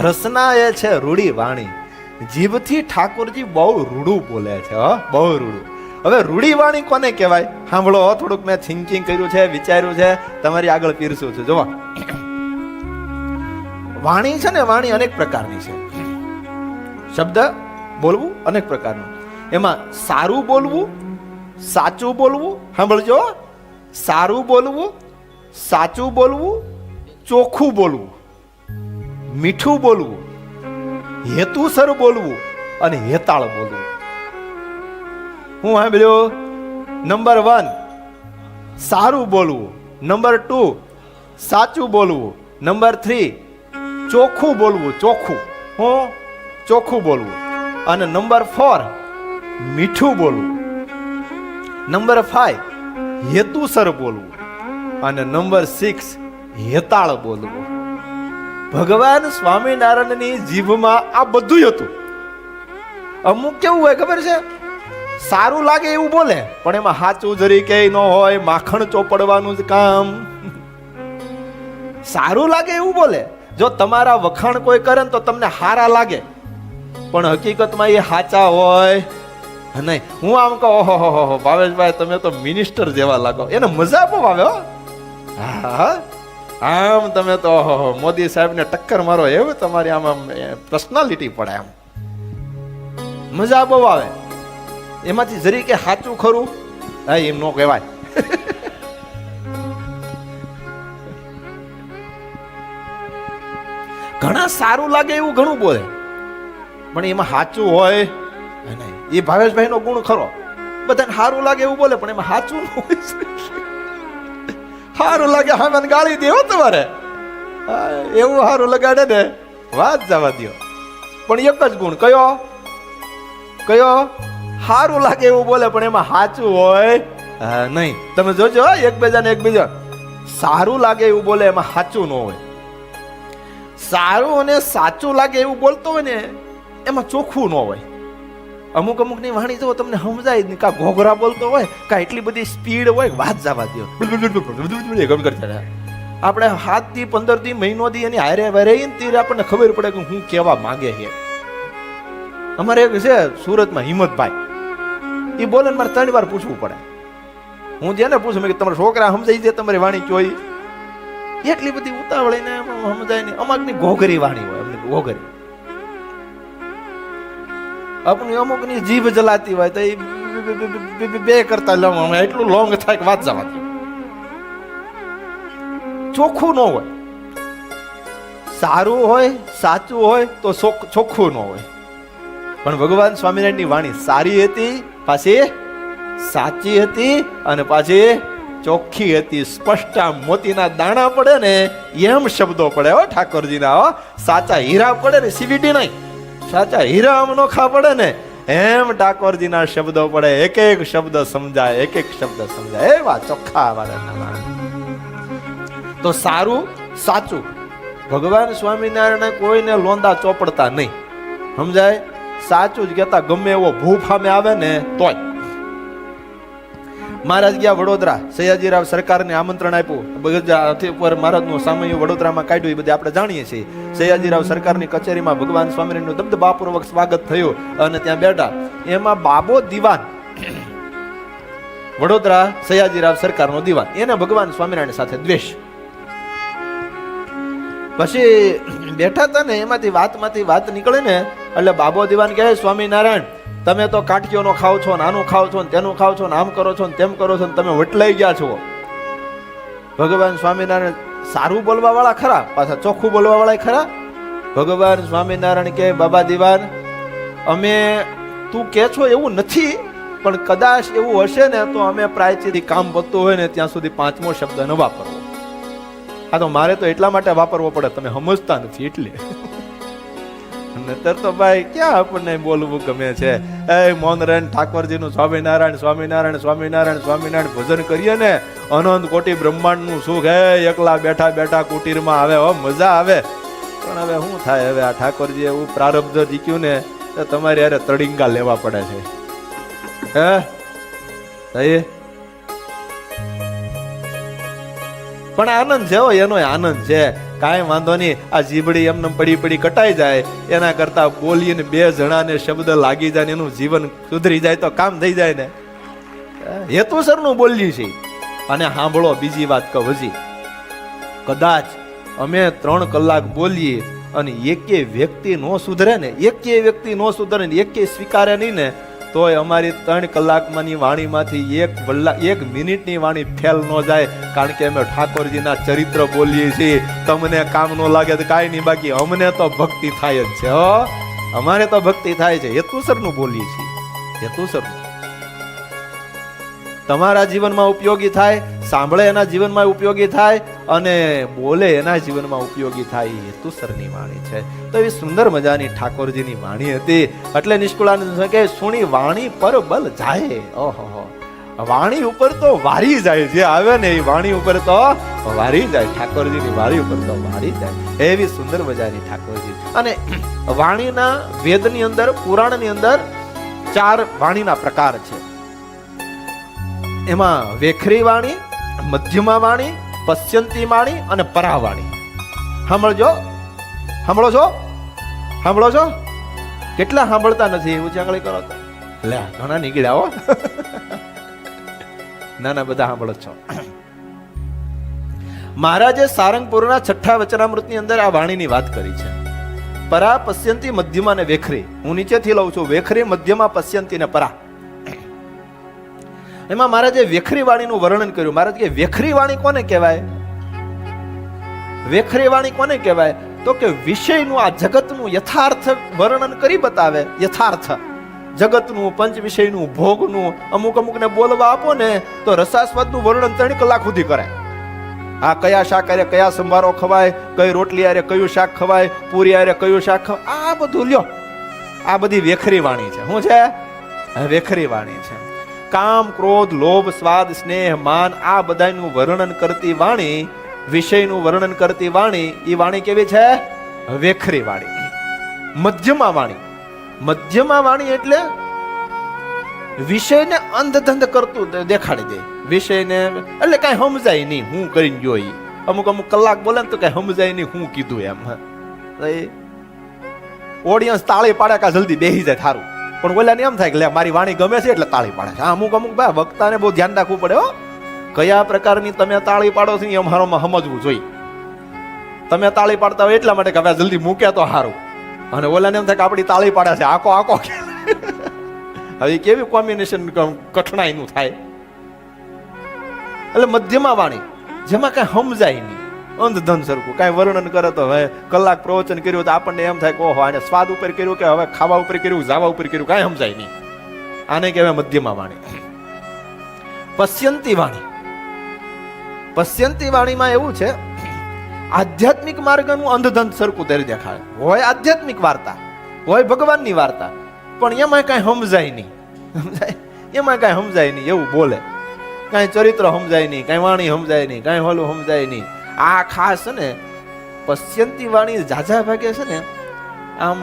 Speaker 3: રસના એ છે રૂડી વાણી. જીભથી ઠાકોરજી બહુ રૂડું બોલે છે, બહુ રૂડું. હવે રૂડી વાણી કોને કહેવાય? સાંભળો, થોડુંક મેં થિંકિંગ કર્યું છે, વિચાર્યું છે, તમારી આગળ પીરસું છું. જોવા, વાણી છે ને, વાણી અનેક પ્રકારની છે. શબ્દ બોલવું અનેક પ્રકારનું. એમાં સારું બોલવું, સાચું બોલવું. સાંભળજો, સારું બોલવું, સાચું બોલવું, ચોખ્ખું બોલવું, મીઠું બોલવું, હેતુસર બોલવું અને હેતાળ બોલવું. હું સાંભળ્યો, નંબર 1 સારું બોલવું, નંબર 2 સાચું બોલવું, નંબર 3 ચોખ્ખું બોલવું. ચોખ્ખું, હું ચોખ્ખું બોલવું. અને નંબર 4 મીઠું બોલવું. નંબર 5 હેતુસર બોલવું. અને નંબર 6 હેતાળ બોલવું. ભગવાન સ્વામિનારાયણની જીભમાં આ બધું હતું. અમુક કેવું હોય ખબર છે? સારું લાગે એવું બોલે, પણ એમાં સાચું જરી કે ન હોય, માખણ ચોપડવાનું જ કામ. સારું લાગે એવું બોલે. જો તમારા વખાણ કોઈ કરે ને તો તમને હારા લાગે, પણ હકીકતમાં એ સાચા હોય નહીં. હું આમ કહું, ઓહો ભાવેશભાઈ તમે તો મિનિસ્ટર જેવા લાગો, એને મજા બહુ આવે. હા, આમ તમે તો મોદી સાહેબને ટક્કર મારો એવું તમારી આમ પર્સનાલિટી પડે, આમ મજા બહુ આવે. એમાંથી જરી કે સાચું ખરું હા એમ નો કહેવાય. ઘણા સારું લાગે એવું ઘણું બોલે, પણ એમાં સાચું હોય નહીં. એ ભાવેશભાઈ નો ગુણ ખરો, બધાને સારું લાગે એવું બોલે પણ એમાં સાચું ન હોય. સારું લાગે હા ગાળી દેવો તમારે, એવું સારું લગાડે ને વાત જવા દો. પણ એક જ ગુણ કયો કયો? સારું લાગે એવું બોલે પણ એમાં સાચું હોય નહીં. તમે જોજો એકબીજા સારું લાગે એવું બોલે એમાં સાચું ન હોય. સારું અને સાચું લાગે એવું બોલતો હોય ને એમાં ચોખ્ખું ન હોય. અમુક ની વાણી જો તમને સમજાય નહીં, કા ઘોઘરા બોલતો હોય, કા એટલી બધી સ્પીડ હોય, વાત જવા દો. આપણે 7 થી 15 થી મહિનો થી એની હારે વારે ત્યારે આપણને ખબર પડે કે હું કેવા માંગે છે. અમારે એક છે સુરતમાં હિંમતભાઈ, એ બોલે મારે 3 વાર પૂછવું પડે. હું જેને પૂછું મેં કે તમારા છોકરા સમજાઈ દે તમારી વાણી ચોઈ, એટલી બધી ઉતાવળી ને સમજાય નહીં. અમાકની ઘોઘરી વાણી હોય, અમને ઘોઘરી. આપણી અમુકની જીભ જલાતી હોય તો એ બે કરતા લઉં એટલું લોંગ થાય કે વાત જવા દે. ચોખ્ખું ન હોય, સારું હોય સાચું હોય તો ચોખ્ખું ન હોય. પણ ભગવાન સ્વામિનારાયણની વાણી સારી હતી, પાછી સાચી હતી અને પાછી ચોખ્ખી હતી. સ્પષ્ટ મોતીના દાણા પડે ને એમ શબ્દો પડે હો ઠાકોરજીના. હો સાચા હીરા પડે ને સીવીડી નહીં, સાચા હીરા આમ નોખા પડે ને એમ ઠાકોરજીના શબ્દો પડે. એક એક શબ્દ સમજાય, એક એક શબ્દ સમજાય એવા ચોખ્ખા વાળા. તો સારું સાચું, ભગવાન સ્વામિનારાયણ કોઈને લોંદા ચોપડતા નહીં, સમજાય. સાચું જ કહેતા, ગમે એવો ભૂફ સામે આવે ને તોય. મહારાજ ગયા વડોદરા, સયાજીરાવ સરકારને આમંત્રણ આપ્યું. મહારાજનું સામયું વડોદરામાં કાઢ્યું, એ બધે આપણે જાણીએ છીએ. સયાજીરાવ સરકારની કચેરીમાં ભગવાન સ્વામિનારાયણનું દબદબાપૂર્વક સ્વાગત થયું અને ત્યાં બેઠા. એમાં બાબો દિવાન, વડોદરા સયાજીરાવ સરકારનો દિવાન, એને ભગવાન સ્વામિનારાયણ સાથે દ્વેષ. પછી બેઠા હતા ને એમાંથી વાત નીકળે ને એટલે બાબો દિવાન કહે, સ્વામિનારાયણ તમે તો કાઠીઓનો ખાવ છો, આનું ખાવ છો, તેનું ખાવ છો, આમ કરો છો, તેમ કરો છો, તમે વટલાઈ ગયા છો. ભગવાન સ્વામિનારાયણ સારું બોલવા વાળા ખરા, પાછા ચોખ્ખું બોલવા વાળા ખરા. ભગવાન સ્વામિનારાયણ કહે, બાબા દિવાન અમે તું કે છો એવું નથી, પણ કદાચ એવું હશે ને તો અમે પ્રાયચીથી કામ પતતું હોય ને ત્યાં સુધી 5મો શબ્દ ન વાપરવો. આ તો મારે તો એટલા માટે વાપરવો પડે, તમે સમજતા નથી એટલે. નતર તો ભાઈ ક્યાં આપણને બોલવું ગમે છે. એ મોનરેન ઠાકોરજીનું સ્વામિનારાયણ સ્વામિનારાયણ સ્વામિનારાયણ સ્વામિનારાયણ ભજન કરીએ ને અનંત કોટી બ્રહ્માંડનું સુખ હે એકલા બેઠા બેઠા કુટીરમાં આવે, હો મજા આવે. પણ હવે શું થાય, હવે આ ઠાકોરજી એવું પ્રારબ્ધ જીક્યું ને તો તમારે યારે તડિંગા લેવા પડે છે. હે પણ આનંદ છે, એનો આનંદ છે, કાંઈ વાંધો નહીં. આ જીબડી એમને પડી પડી કટાઈ જાય એના કરતા બોલીને 2 જણાને શબ્દ લાગી જાય એનું જીવન સુધરી જાય તો કામ થઈ જાય ને. હેતુસરનું બોલ્યું છે. અને સાંભળો બીજી વાત કહું, હજી કદાચ અમે 3 કલાક બોલીએ અને એકે વ્યક્તિ નો સુધરે ને, એકે વ્યક્તિ નો સુધરે ને, એકે સ્વીકારે નહીં ને, તોય અમારી 3 કલાકમાંની વાણીમાંથી 1 મિનિટની વાણી ફેલ ન જાય. કારણ કે અમે ઠાકોરજીના ચરિત્ર બોલીએ છીએ. તમને કામ ન લાગે તો કાંઈ નહીં, બાકી અમને તો ભક્તિ થાય જ છે. હો અમારે તો ભક્તિ થાય છે, હેતુસરનું બોલીએ છીએ. હેતુસરનું તમારા જીવનમાં ઉપયોગી થાય, સાંભળે એના જીવનમાં ઉપયોગી થાય અને બોલે એના જીવનમાં ઉપયોગી થાય. હેતુસરની વાણી છે. તો એવી સુંદર મજાની ઠાકોરજીની વાણી હતી. એટલે નિષ્કુળાનંદ કે સુણી વાણી પર બલ જાય. ઓહો, વાણી ઉપર તો વારી જાય, જે આવે ને એ વાણી ઉપર તો વારી જાય. ઠાકોરજીની વાણી ઉપર તો વારી જાય. એવી સુંદર મજાની ઠાકોરજી. અને વાણીના વેદની અંદર, પુરાણની અંદર 4 વાણીના પ્રકાર છે. એમાં વેખરી વાણી, મધ્યમા વાણી, પશ્યંતી વાણી અને પરાવાણી. સાંભળો છો? કેટલા સાંભળતા નથી? ઊંચી આંગળી કરો તો લે, ઘણા નીકળ્યા હો. ના બધા સાંભળો છો. મહારાજે સારંગપુરના 6ઠા વચનામૃતની અંદર આ વાણીની વાત કરી છે. પરા, પશ્યંતી, મધ્યમા અને વેખરી. હું નીચેથી લઉં છું, વેખરી, મધ્યમા, પશ્યંતી ને પરા. એમાં મહારાજે વેખરી વાણીનું વર્ણન કર્યું. મહારાજ કે વેખરી વાણી કોને કહેવાય? વેખરી વાણી કોને કહેવાય? તો કે વિષયનું, આ જગતનું યથાર્થ વર્ણન કરી બતાવે. યથાર્થ જગતનું, પંચ વિષયનું, ભોગનું. અમુકને બોલવા આપો ને તો રસાસ્વાદનું વર્ણન 3 કલાક સુધી કરે. આ કયા શાક આરે કયા સંભારો ખવાય, કઈ રોટલી આરે કયું શાક ખવાય, પૂરી આરે કયું શાક ખવાય, આ બધું લ્યો. આ બધી વેખરી વાણી છે. શું છે? વેખરી વાણી છે. કામ, ક્રોધ, લોભ, સ્વાદ, સ્નેહ, માન, આ બધાનું વર્ણન કરતી વાણી, વિષયનું વર્ણન કરતી વાણી, એ વાણી કેવી છે? વેખરી વાણી. મધ્યમા વાણી. મધ્યમા વાણી એટલે વિષયને અંધધંધ કરતું દેખાડી દે. વિષયને એટલે કઈ સમજાય નહીં હું કરીને જોઈ. અમુક કલાક બોલે ને તો કઈ સમજાય નહીં હું કીધું એમ. ઓડિયન્સ તાળી પાડે કા જલ્દી બેસી જાય થારું. પણ ઓલાને એમ થાય કે લે મારી વાણી ગમે છે એટલે તાળી પાડે છે. અમુક ભાઈ વક્તાને બહુ ધ્યાન રાખવું પડે હો. કયા પ્રકારની તમે તાળી પાડો છો એ અમારામાં સમજવું જોઈએ. તમે તાળી પાડતા હોય એટલા માટે કે હવે જલ્દી મૂકે તો સારું, અને ઓલાને એમ થાય કે આપણી તાળી પાડે છે આકો હવે કેવી કોમ્બિનેશન કઠણાઈનું થાય. એટલે મધ્યમાં વાણી જેમાં કઈ સમજાય નહીં, અંધધન સરખું કાંઈ વર્ણન કરે તો હવે કલાક પ્રવચન કર્યું તો આપણને એમ થાય કે ઓહો આને સ્વાદ ઉપર કર્યું કે હવે ખાવા ઉપર કર્યું, જાવા ઉપર કર્યું, કાંઈ સમજાય નહીં. આને કહેવાય મધ્યમાં વાણી. પશ્યંતી વાણી. પશ્યંતી વાણીમાં એવું છે, આધ્યાત્મિક માર્ગનું અંધધન સરખું તેરી દેખાય. હોય આધ્યાત્મિક વાર્તા, હોય ભગવાનની વાર્તા, પણ એમાં કાંઈ સમજાય નહીં. સમજાય? એમાં કાંઈ સમજાય નહીં એવું બોલે. કાંઈ ચરિત્ર સમજાય નહીં, કાંઈ વાણી સમજાય નહીં, કાંઈ હોલું સમજાય નહીં. આ ખાસ છે ને પશ્યંતી વાણી ઝાઝા ભાગે છે ને આમ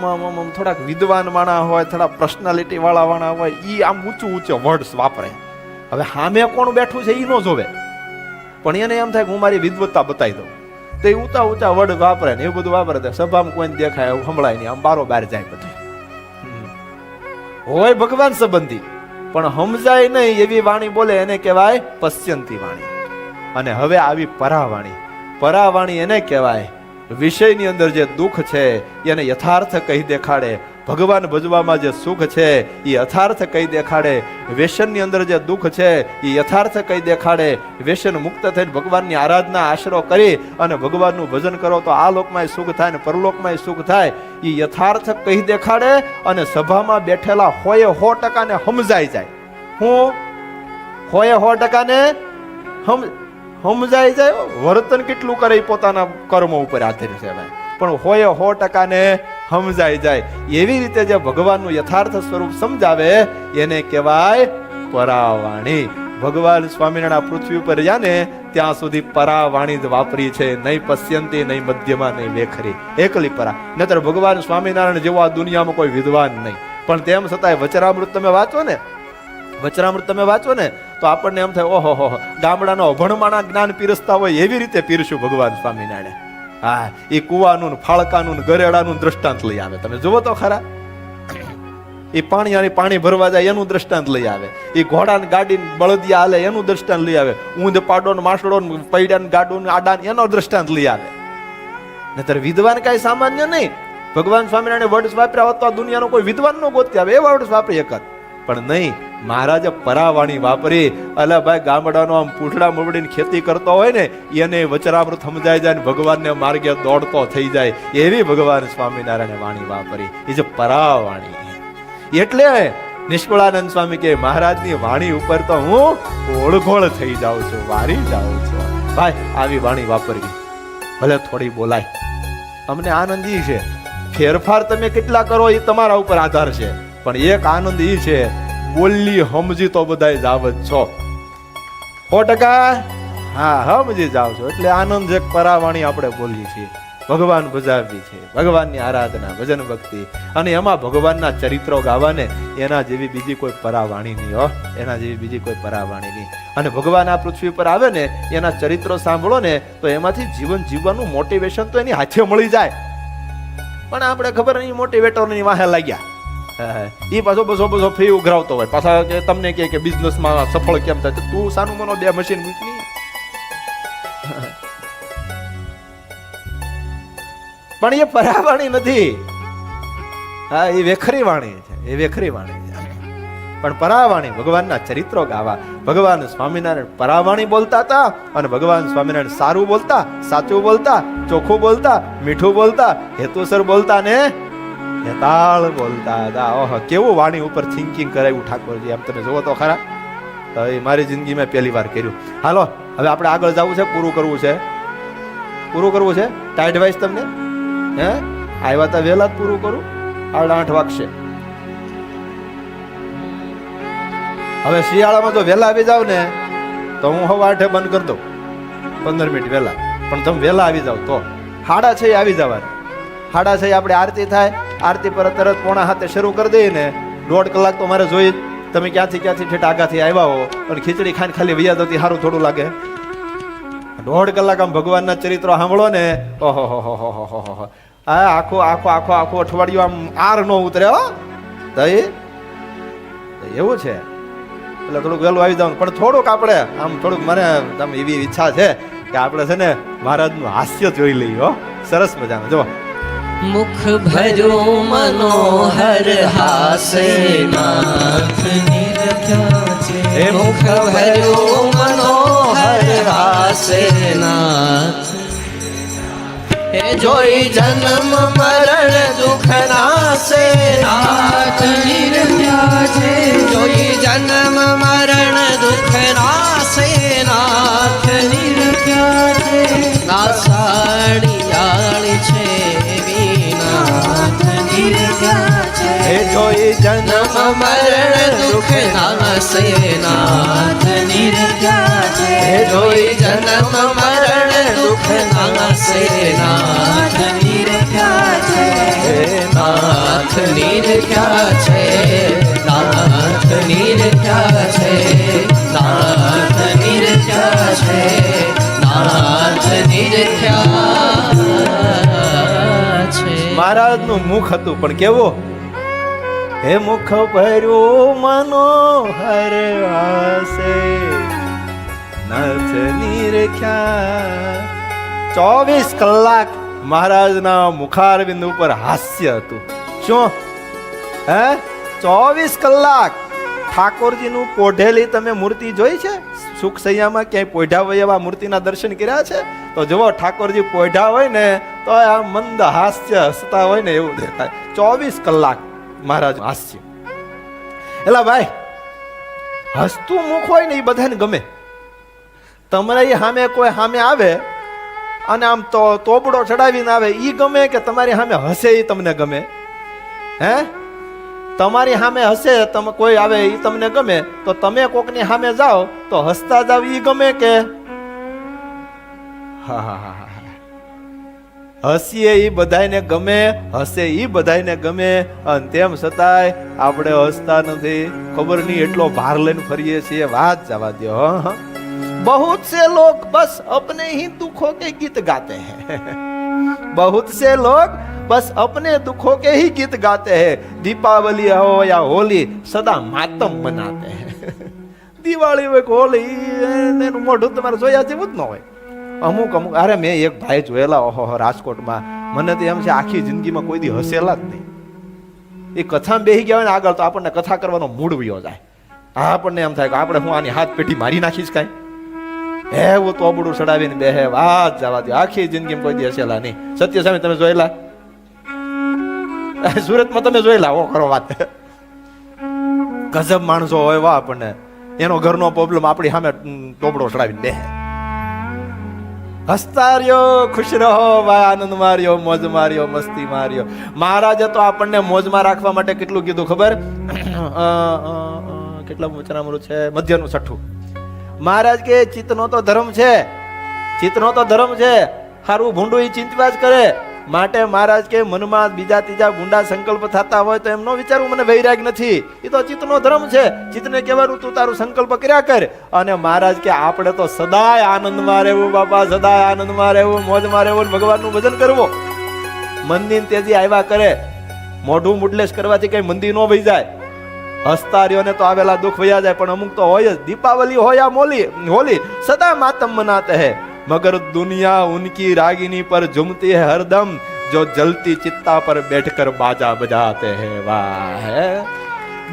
Speaker 3: થોડાક વિદ્વાન વાળા હોય, થોડા પર્સનાલિટી વાળા હોય, ઈ આમ ઊંચું વર્ડ્સ વાપરે. હવે સામે કોણ બેઠું છે ઈ ન જોવે, પણ એને એમ થાય કે હું મારી વિદ્વત્તા બતાવી દઉં, તો એ ઊંચા વર્ડ વાપરે ને એવું બધું વાપરે. સભામાં કોઈને દેખાય એવું સંભળાય નહીં, આમ બારો બાર જાય બધું. હોય ભગવાન સંબંધી પણ સમજાય નહીં એવી વાણી બોલે એને કહેવાય પશ્યંતી વાણી. અને હવે આવી પરાવાણી. પરાવાણી એને કહેવાય વિષયની અંદર જે દુઃખ છે એને યથાર્થ કહી દેખાડે, ભગવાન ભજવામાં જે સુખ છે એ યથાર્થ કહી દેખાડે, વ્યસનની અંદર જે દુઃખ છે એ યથાર્થ કહી દેખાડે. વ્યસન મુક્ત થઈને ભગવાનની આરાધના આશરો કરી અને ભગવાનનું ભજન કરો તો આ લોકમાં સુખ થાય ને પરલોકમાં સુખ થાય, એ યથાર્થ કહી દેખાડે. અને સભામાં બેઠેલા હોય 100% ને સમજાઈ જાય. હું હોય 100% ને સમજાઈ જાય. વર્તન કેટલું કરે એ પોતાના કર્મ ઉપર આધારિત છે ભાઈ, પણ હોય 100% ને સમજાઈ જાય. એવી રીતે જે ભગવાનનું યથાર્થ સ્વરૂપ સમજાવે એને કહેવાય પરાવાણી. ભગવાન સ્વામિનારાયણ પૃથ્વી ઉપર જ્યાં ને ત્યાં સુધી પરાવાણી જ વાપરી છે, નહીં પશ્યંતી, નહીં મધ્યમાં, નહીં વેખરી, એકલી પરા. નહીતર ભગવાન સ્વામિનારાયણ જેવો આ દુનિયામાં કોઈ વિદ્વાન નહીં. પણ તેમ છતાંય વચરામૃત તમે વાંચો ને, વચરામૃત તમે વાંચો ને તો આપણને એમ થાય ઓહો હો, ગામડાનો અભણમાણા જ્ઞાન પીરસતા હોય એવી રીતે પીરસ્યું ભગવાન સ્વામિનારાયણ. હા, એ કુવાનું, ફાળકાનું, ગરેડાનું દ્રષ્ટાંત લઈ આવે. તમે જુઓ તો ખરા, એ પાણી ભરવા જાય એનું દ્રષ્ટાંત લઈ આવે, એ ઘોડાને ગાડી બળદિયા હાલે એનું દ્રષ્ટાંત લઈ આવે, ઊંધ પાડો માસડો પૈડા ગાડો આડા એનો દ્રષ્ટાંત લઈ આવે. નહીતર વિદ્વાન કઈ સામાન્ય નહીં. ભગવાન સ્વામિનારાયણ વર્ડ્સ વાપર્યા હોત તો આ દુનિયાનો કોઈ વિદ્વાન નો ગોતી આવે એવા વર્ડ્સ વાપરી એક જ. પણ નહીં, મહારાજે પરાવાણી વાપરી. અલા ભાઈ, ગામડાનો આમ પૂંછડા મોવડીને ખેતી કરતો હોય ને એને વચરામૃત સમજાઈ જાય ને ભગવાનને માર્ગે દોડતો થઈ જાય એવી ભગવાન સ્વામિનારાયણે વાણી વાપરી. એ જે પરાવાણી. એટલે નિષ્કુળાનંદ સ્વામી કે મહારાજની વાણી ઉપર તો હું ઓળઘોળ થઈ જાઉં છું, વારી જાઉં છું. ભાઈ, આવી વાણી વાપરવી. ભલે થોડી બોલાય, અમને આનંદ ઈ છે. ફેરફાર તમે કેટલા કરો એ તમારા ઉપર આધાર છે, પણ એક આનંદ ઈ છે બોલી સમજી તો બધાય જાવ જ છો 100%. હા, સમજી જાવ છો એટલે આનંદ છે. પરાવાણી આપણે બોલીએ છીએ, ભગવાન ભજાવી છે, ભગવાનની આરાધના, ભજન ભક્તિ, અને એમાં ભગવાનના ચરિત્રો ગાવાને એના જેવી બીજી કોઈ પરાવાણી નહીં હો, એના જેવી બીજી કોઈ પરાવાણી નહીં. અને ભગવાન આ પૃથ્વી પર આવે ને એના ચરિત્રો સાંભળો ને તો એમાંથી જીવન જીવવાનું મોટિવેશન તો એની હાથે મળી જાય. પણ આપણે ખબર નહીં મોટિવેટરની વાહે લાગ્યા, એ પાછો બસો ફી ઉઘરાવતો હોય, પાછા કે તમને કે બિઝનેસમાં સફળ કેમ થાય. તું સાનું મનો 2 મશીન મૂકી, પણ એ પરાવાણી નથી. હા, એ વેખરી વાણી છે, એ વેખરી વાણી છે. પણ પરાવાણી ભગવાનના ચરિત્રો ગાવા. ભગવાન સ્વામિનારાયણ પરાવાણી બોલતા હતા અને ભગવાન સ્વામિનારાયણ સારું બોલતા, સાચું બોલતા, ચોખ્ખું બોલતા, મીઠું બોલતા, હેતુસર બોલતા ને હેતાળ બોલતા હતા. ઓહો, કેવું વાણી ઉપર થિંકિંગ કરાવ્યું ઠાકોરજી. આમ તમે જોવો તો ખરા. તો એ મારી જિંદગીમાં પહેલી વાર કર્યું. હાલો, હવે આપણે આગળ જવું છે, પૂરું કરવું છે, પૂરું કરવું છે. ટાઈટ વાઇઝ તમને હે આવ્યા તા વહેલા જ પૂરું કરું, 8:30 વાગશે. હવે શિયાળામાં જો વહેલા આવી જાવ ને તો હું 8:30 બંધ કરી દઉં, 15 મિનિટ વહેલા. પણ તમે વહેલા આવી જાવ તો 6:30 આવી જવાનું. 6:30 આપણે આરતી થાય, આરતી પર તરત 6:45 શરૂ કરી દઈએ ને 1.5 કલાક તો મારે જોઈ. તમે ક્યાંથી ઠેઠ આગાથી આવ્યા હો અને ખીચડી ખાઈને ખાલી વૈયા જતી સારું થોડું લાગે. 1.5 કલાક આમ ભગવાનના ચરિત્રો સાંભળો ને, ઓહો હો હો હો હો હો, આ આખું અઠવાડિયું આમ આર નો ઉતરે હો. તો એવું છે. એટલે થોડુંક વહેલું આવી જવાનું. પણ થોડુંક આપણે આમ થોડુંક મને એવી ઈચ્છા છે કે આપણે છે ને મહારાજનું હાસ્ય જોઈ લઈએ હો. સરસ મજાનું જો
Speaker 2: મુખ ભર્યું મનોહર હાસે નાથ નિરખ્યા છે મુખ ભર્યું મનોહર હાસે નાથ હે જોઈ જન્મ મરણ દુઃખ નાશે નાથ નિરખ્યા છે જોઈ જન્મ મરણ દુઃખ નાશે નાથ નિરખ્યા છે નાસાડિયાળી છે વિનાથ નિરખ્યા છે
Speaker 3: હે જોઈ જન્મ
Speaker 2: મરણ દુઃખ નાશે નાથ નિરખ્યા છે જોઈ જન્મ મરણ દુઃખ નાશે નાથ નિરખ્યા છે નાથ નિરખ્યા છે નાથ નિરખ્યા છે નાથ નિરખ્યા છે નાથ નિરખ્યા છે.
Speaker 3: મહારાજનું મુખ હતું પણ કેવું? હે મુખ ભર્યું મનોહર હાસે નાથ નિરખ્યા. 24 કલાક મહારાજના મુખારવિંદ ઉપર હાસ્ય હતું. શું? હે 24 કલાક ઠાકોરજીનું પોઢેલી તમે મૂર્તિ જોઈ છે? સુખ સૈયામાં ક્યાંય પોઢા હોય એવા મૂર્તિના દર્શન કર્યા છે? તો જુઓ, ઠાકોરજી પોઢા હોય ને તો આ મંદ હાસ્ય હસતા હોય ને એવું દેખાય. 24 કલાક મહારાજ હાસ્ય. એલા ભાઈ, હસતું મુખ હોય ને એ બધાને ગમે. તમારી સામે કોઈ સામે આવે અને આમ તો તોબડો ચડાવીને આવે, ઈ ગમે કે તમારી સામે હસે ઈ તમને ગમે? હે, તમારી સામે હસે તમે કોઈ આવે ઈ તમને ગમે? તો તમે કોકની સામે જાઓ તો હસતા જાવ ઈ ગમે કે? હા હા હા હા, હસીએ ઈ બધાને ગમે, હસે ઈ બધાને ગમે, અને તેમ છતાંય આપણે હસતા નથી. ખબર નહીં એટલો ભાર લઈને ફરીએ છીએ. વાત જવા દો. बहुत से लोग बस अपने ही दुखों के गीत गाते हैं. बहुत से लोग बस अपने दुखों के ही गीत गाते हैं. दीपावली हो या होली सदा मातम मनाते हैं. દિવાળી હોય કે હોલી એનું મોઢું તમારે જોયા જેવું જ ન હોય. અમુક અમુક, અરે મેં એક ભાઈ જોયેલા, ઓહો રાજકોટમાં, મને તો એમ છે આખી જિંદગીમાં કોઈ દી હસેલા જ નહીં. એ કથામાં બેસી ગયા હોય ને આગળ તો આપણને કથા કરવાનો મૂડ વયો જાય. આપણને એમ થાય કે આપણે હું આની હાથ પેઢી મારી નાખીશ કાંઈ. એવું તોબડું ચડાવીને બેહે. વાત જવા દે, આખી જિંદગીમાં કોઈ દી હસેલા નહીં. સત્ય સામે તમે જોયેલા? સુરતમાં તમે જોયેલા? ઓ કરો વાત. ગજબ માણસો હોય વા. આપણને એનો ઘરનો પ્રોબ્લેમ આપણી સામે તોબડો ચડાવીને બેહે. હસતા રહ્યો, ખુશ રહો ભાઈ, આનંદ માર્યો, મોજ માર્યો, મસ્તી માર્યો. મહારાજે તો આપણને મોજમાં રાખવા માટે કેટલું કીધું ખબર? કેટલા વચનામૃત છે? મધ્યનું 6. મહારાજ કે ચિત્તનો તો ધર્મ છે, ચિત્તનો તો ધર્મ છે. હારું ભૂંડું એ ચિંતવા જ કરે. માટે મહારાજ કે મનમાં બીજા ત્રીજા ગુંડા સંકલ્પ થતા હોય તો એમ નો વિચારવું મને વૈરાગ નથી. એ તો ચિત્તનો ધર્મ છે. ચિત્તને કહેવાનું તું તારું સંકલ્પ કર્યા કર. અને મહારાજ કે આપણે તો સદાય આનંદમાં રહેવું બાપા, સદાય આનંદમાં રહેવું, મોજમાં રહેવું, ભગવાનનું ભજન કરવું. મંદિર તેજી આવ્યા કરે, મોઢું મુડલેશ કરવાથી કઈ મંદિર નો વહી જાય. હસતા રહ્યો ને તો આવેલા દુઃખ વયા જાય. પણ અમુક તો હોય જ. દીપાવલી હોય યા હોલી સદા માતમ મનાતે હૈ, मगर दुनिया उनकी रागिनी पर झूमती है हरदम, जो जलती चित्ता पर बैठकर बाजा बजाते हैं. वाह है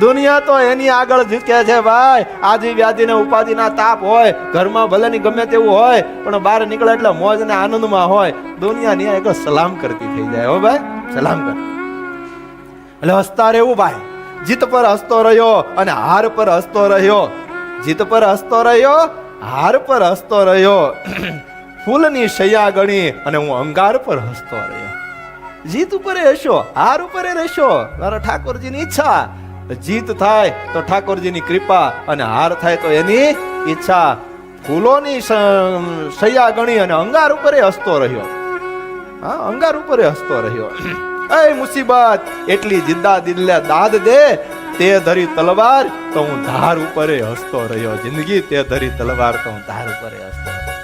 Speaker 3: દુનિયા તો એની આગળ ઝૂકે છે ભાઈ. આજી વ્યાધિ ને ઉપાધિના તાપ હોય, ઘરમાં ભલે ની ગમે તેવું હોય, પણ બહાર નીકળે એટલે મોજ ને આનંદમાં હોય. દુનિયાની આગળ સલામ કરતી થઈ જાય. હો ભાઈ, સલામ કર. એટલે હસતા રહેવું ભાઈ. જીત પર હસતો રહ્યો અને હાર પર હસતો રહ્યો. જીત પર હસતો રહ્યો, હાર પર હસતો રહ્યો. ફૂલની શૈયા ગણી અને હું અંગાર પર હસતો રહ્યો. જીત ઉપર હશો, હાર ઉપર રહેશો. મારા ઠાકોરજીની ઈચ્છા. જીત થાય તો ઠાકોરજીની કૃપા, અને હાર થાય તો એની ઈચ્છા. ફૂલોની શૈયા ગણી અને અંગાર ઉપર હસતો રહ્યો. હા, અંગાર ઉપર હસતો રહ્યો. એ મુસીબત એટલી જિંદા દિલને દાદ દે, તે ધરી તલવાર તો હું ધાર ઉપર હસતો રહ્યો. જિંદગી તે ધરી તલવાર તો હું ધાર ઉપર હસતો રહ્યો.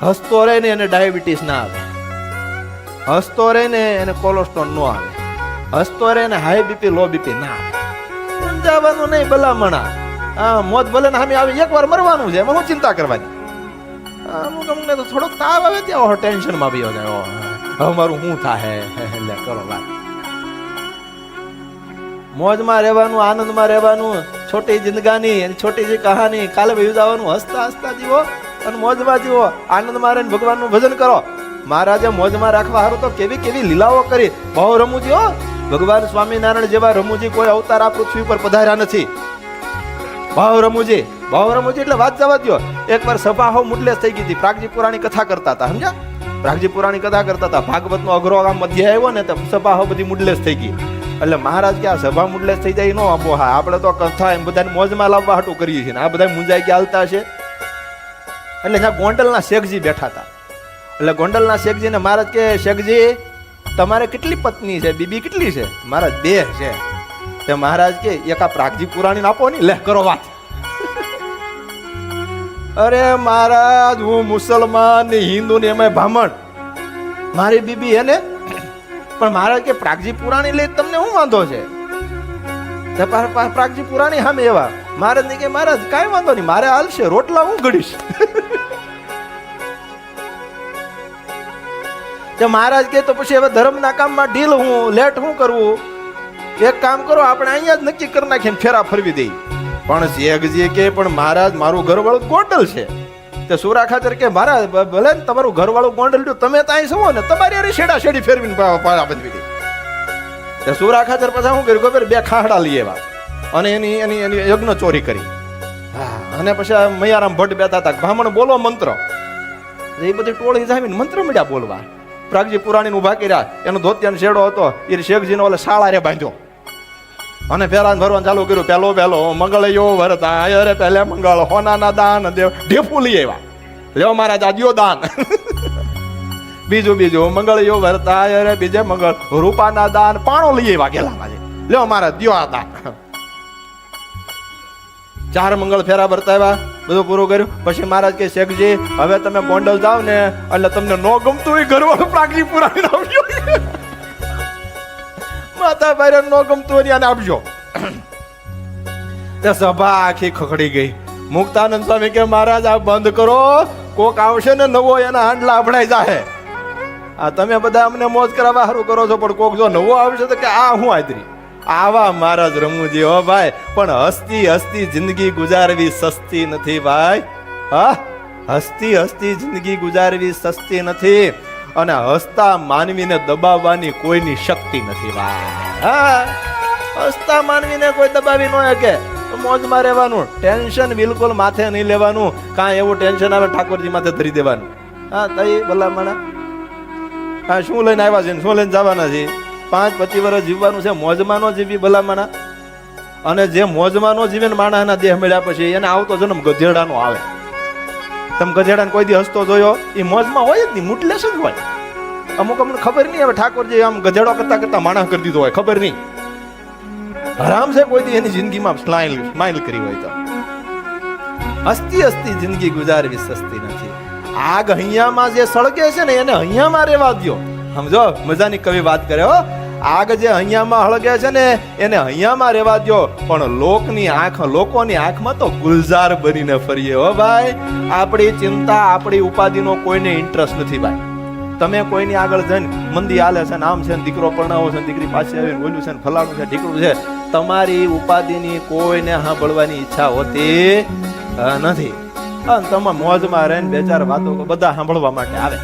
Speaker 3: હસતો રહે ને એને ડાયાબિટીસ ના આવે. હસતો રહે ને એને કોલેસ્ટ્રોલ નો આવે. હસતો રહે ને હાઈ બીપી લો બીપી ના આવે. સમજાવવાનું નહીં ભલામણા. હા, મોત ભલે ને સામે આવી, એકવાર મરવાનું છે, એમાં હું ચિંતા કરવાની. અમુક અમુકને તો થોડોક તાવ આવે ત્યાં ટેન્શનમાં બી જાય હવે મારું શું થાય લે કરો વાત. મોજમાં રહેવાનું, આનંદમાં રહેવાનું, છોટી જિંદગાની અને છોટી જે કહાની, કાલે વયું જવાનું, હસતા હસતા જીવો અને મોજમાં જીવો, આનંદમાં રહીને ભગવાનનું ભજન કરો. મહારાજે મોજમાં રાખવા હારું તો કેવી કેવી લીલાઓ કરી. બહુ રમૂજી હો, ભગવાન સ્વામિનારાયણ જેવા રમૂજી કોઈ અવતાર આ પૃથ્વી પર પધાર્યા નથી. બહુ રમૂજી એટલે વાત જવા દ્યો. એકવાર સભા હો મુડલેસ થઈ ગઈ હતી. પ્રાગજી પુરાણી કથા કરતા હતા, સમજ્યા? પ્રાગજી પુરાણી કથા કરતા હતા. ભાગવતનો અઘરો આમ મધ્ય આવ્યો ને તો સભા હો બધી મુડલેસ થઈ ગઈ. એટલે મહારાજ કે આ સભા મુડલેસ થઈ જાય નો આપો. હા, આપણે તો કથા એમ બધાને મોજમાં લાવવા હાટું કરીએ છીએ ને આ બધા મુંજાઈ ગયા હાલતા છે. એટલે ત્યાં ગોંડલના શેખજી બેઠા હતા. એટલે ગોંડલના શેખજીને મહારાજ કે શેખજી તમારે કેટલી પત્ની છે, બીબી કેટલી છે? મહારાજ 2 છે. તે મહારાજ કે એક આ પ્રાગજી પુરાણી આપો ને, લે કરો વાત. અરે મહારાજ, હું મુસલમાન ને હિન્દુ ને એમાં બ્રાહ્મણ, મારી બીબી એને. પણ મહારાજ કે પ્રાગજી પુરાણી લઈ તમને શું વાંધો છે? પ્રાગજી પુરાણી સામે એવા. મહારાજ ને કે મહારાજ કાંઈ વાંધો નહીં, મારે હાલશે, રોટલા હું ઘડીશ. મહારાજ કે તો પછી હવે ધર્મના કામમાં ઢીલ હું લેટ હું કરવું? એક કામ કરો, આપણે અહીંયા જ નક્કી કરી નાખીને ફેરા ફરવી દઈ. પણ શેખજી કે પણ મહારાજ મારું ઘરવાળું ગોંડલ છે. તે સુરા ખાચર કે મહારાજ ભલે ને તમારું ઘરવાળું ગોંડલ છું, તમે ત્યાં સવો ને તમારી અરે શેડા શેડી ફેરવીને પાળા બંધવી દઈ. તે સુરા ખાચર પછી શું કર્યું ખબર? 2 ખાહડા લઈ આવ્યા અને એની યજ્ઞ ચોરી કરી. હા, અને પછી મૈયારામ ભટ્ટ બેઠા હતા. બ્રાહ્મણ બોલો મંત્ર. એ બધી ટોળી જામીને મંત્ર મળ્યા બોલવા. પ્રાગજી પુરાણી ઉભા કર્યા. એનો ધોતિયાનો શેડો હતો એ શેખજીનો ઓલે શાળા રે બાંધ્યો અને ફેરાન ભરવાનું ચાલુ કર્યું. પહેલો મંગળયો વરતા રે, પહેલે મંગળ હોનાના દાન દેવ, ઢેફું લઈ આવ્યા. લ્યો મહારાજ આ દ્યો દાન. બીજું મંગળયો વરતા રે, બીજે મંગળ રૂપાના દાન પાણો લઈ આવ્યા ગેલામાં. લ્યો મહારાજ દ્યો આ દાન. 4 મંગળ ફેરા વર્તાવ્યા, બધું પૂરું કર્યું. પછી મહારાજ કે શેખજી હવે તમે ગોંડલ જાવ ને એટલે તમને નો ગમતું હોય ઘરવાળું પ્રાગજી પુરાણી આવજો. માતા ભાઈ નો ગમતું હોય આને આપજો. તે સભા આખી ખખડી ગઈ. મુક્તાનંદ સ્વામી કે મહારાજ આ બંધ કરો, કોક આવશે ને નવો એના હાંડલા અભડાઈ જાહે. આ તમે બધા અમને મોજ કરાવવા સારું કરો છો, પણ કોક જો નવો આવશે તો કે આ હું આદરી. આવા મહારાજ રમૂજી હો ભાઈ. પણ હસતી હસતી જિંદગી ગુજારવી સસ્તી નથી ભાઈ. હા, હસતી જિંદગી ગુજારવી સસ્તી નથી. અને હસતા માનવીને દબાવવાની કોઈની શક્તિ નથી ભાઈ. હા, હસતા માનવીને કોઈ દબાવી ન શકે. મોજમાં રહેવાનું, ટેન્શન બિલકુલ માથે નહીં લેવાનું. કાંઈ એવું ટેન્શન આવે ઠાકોરજી માથે ધરી દેવાનું. હા, તઈ ભલામણા હા શું લઈને આવ્યા છે, શું લઈને જવાના છે? 5-25 વર્ષ જીવવાનું છે. મોજમાં નો જીવી ભલામણા. અને જે મોજમાં નો જીવે ને માણસના દેહ મળ્યા પછી એને આવતો જન્મ ગધેડાનો આવે. તમે ગધેડાને કોઈ દી હસતો જોયો? એ મોજમાં હોય જ નહીં, મુટલેસ જ હોય. અમુક ખબર નહીં હવે ઠાકોરજી આમ ગધેડો કરતા કરતા માણસ કરી દીધો હોય, ખબર નહીં. આરામ છે કોઈ દી એની જિંદગીમાં સ્માઇલ કરી હોય તો. હસતી જિંદગી ગુજારવી સસ્તી નથી. આગ હૈયામાં જે સળગે છે ને એને હૈયામાં રહેવા દ્યો. સમજો, મજાની કવિ વાત કરે હો. આગ જે હૈયામાં હળગે છે ને એને હૈયામાં રહેવા દ્યો. પણ લોકોની આંખમાં તો ગુલઝાર બનીને ફરીએ હો ભાઈ. આપણી ચિંતા, આપણી ઉપાધિનો કોઈને ઇન્ટરેસ્ટ નથી ભાઈ. તમે કોઈની આગળ જઈને મંદી હાલે છે ને આમ છે ને દીકરો પરણાવો છે, દીકરી પાસે આવીને બોલ્યું છે ને ફલાણું છે ઢીકડું છે, તમારી ઉપાધિની કોઈને સાંભળવાની ઈચ્છા હોતી નથી. અને તમે મોજમાં રહીને 2-4 વાતો બધા સાંભળવા માટે આવે.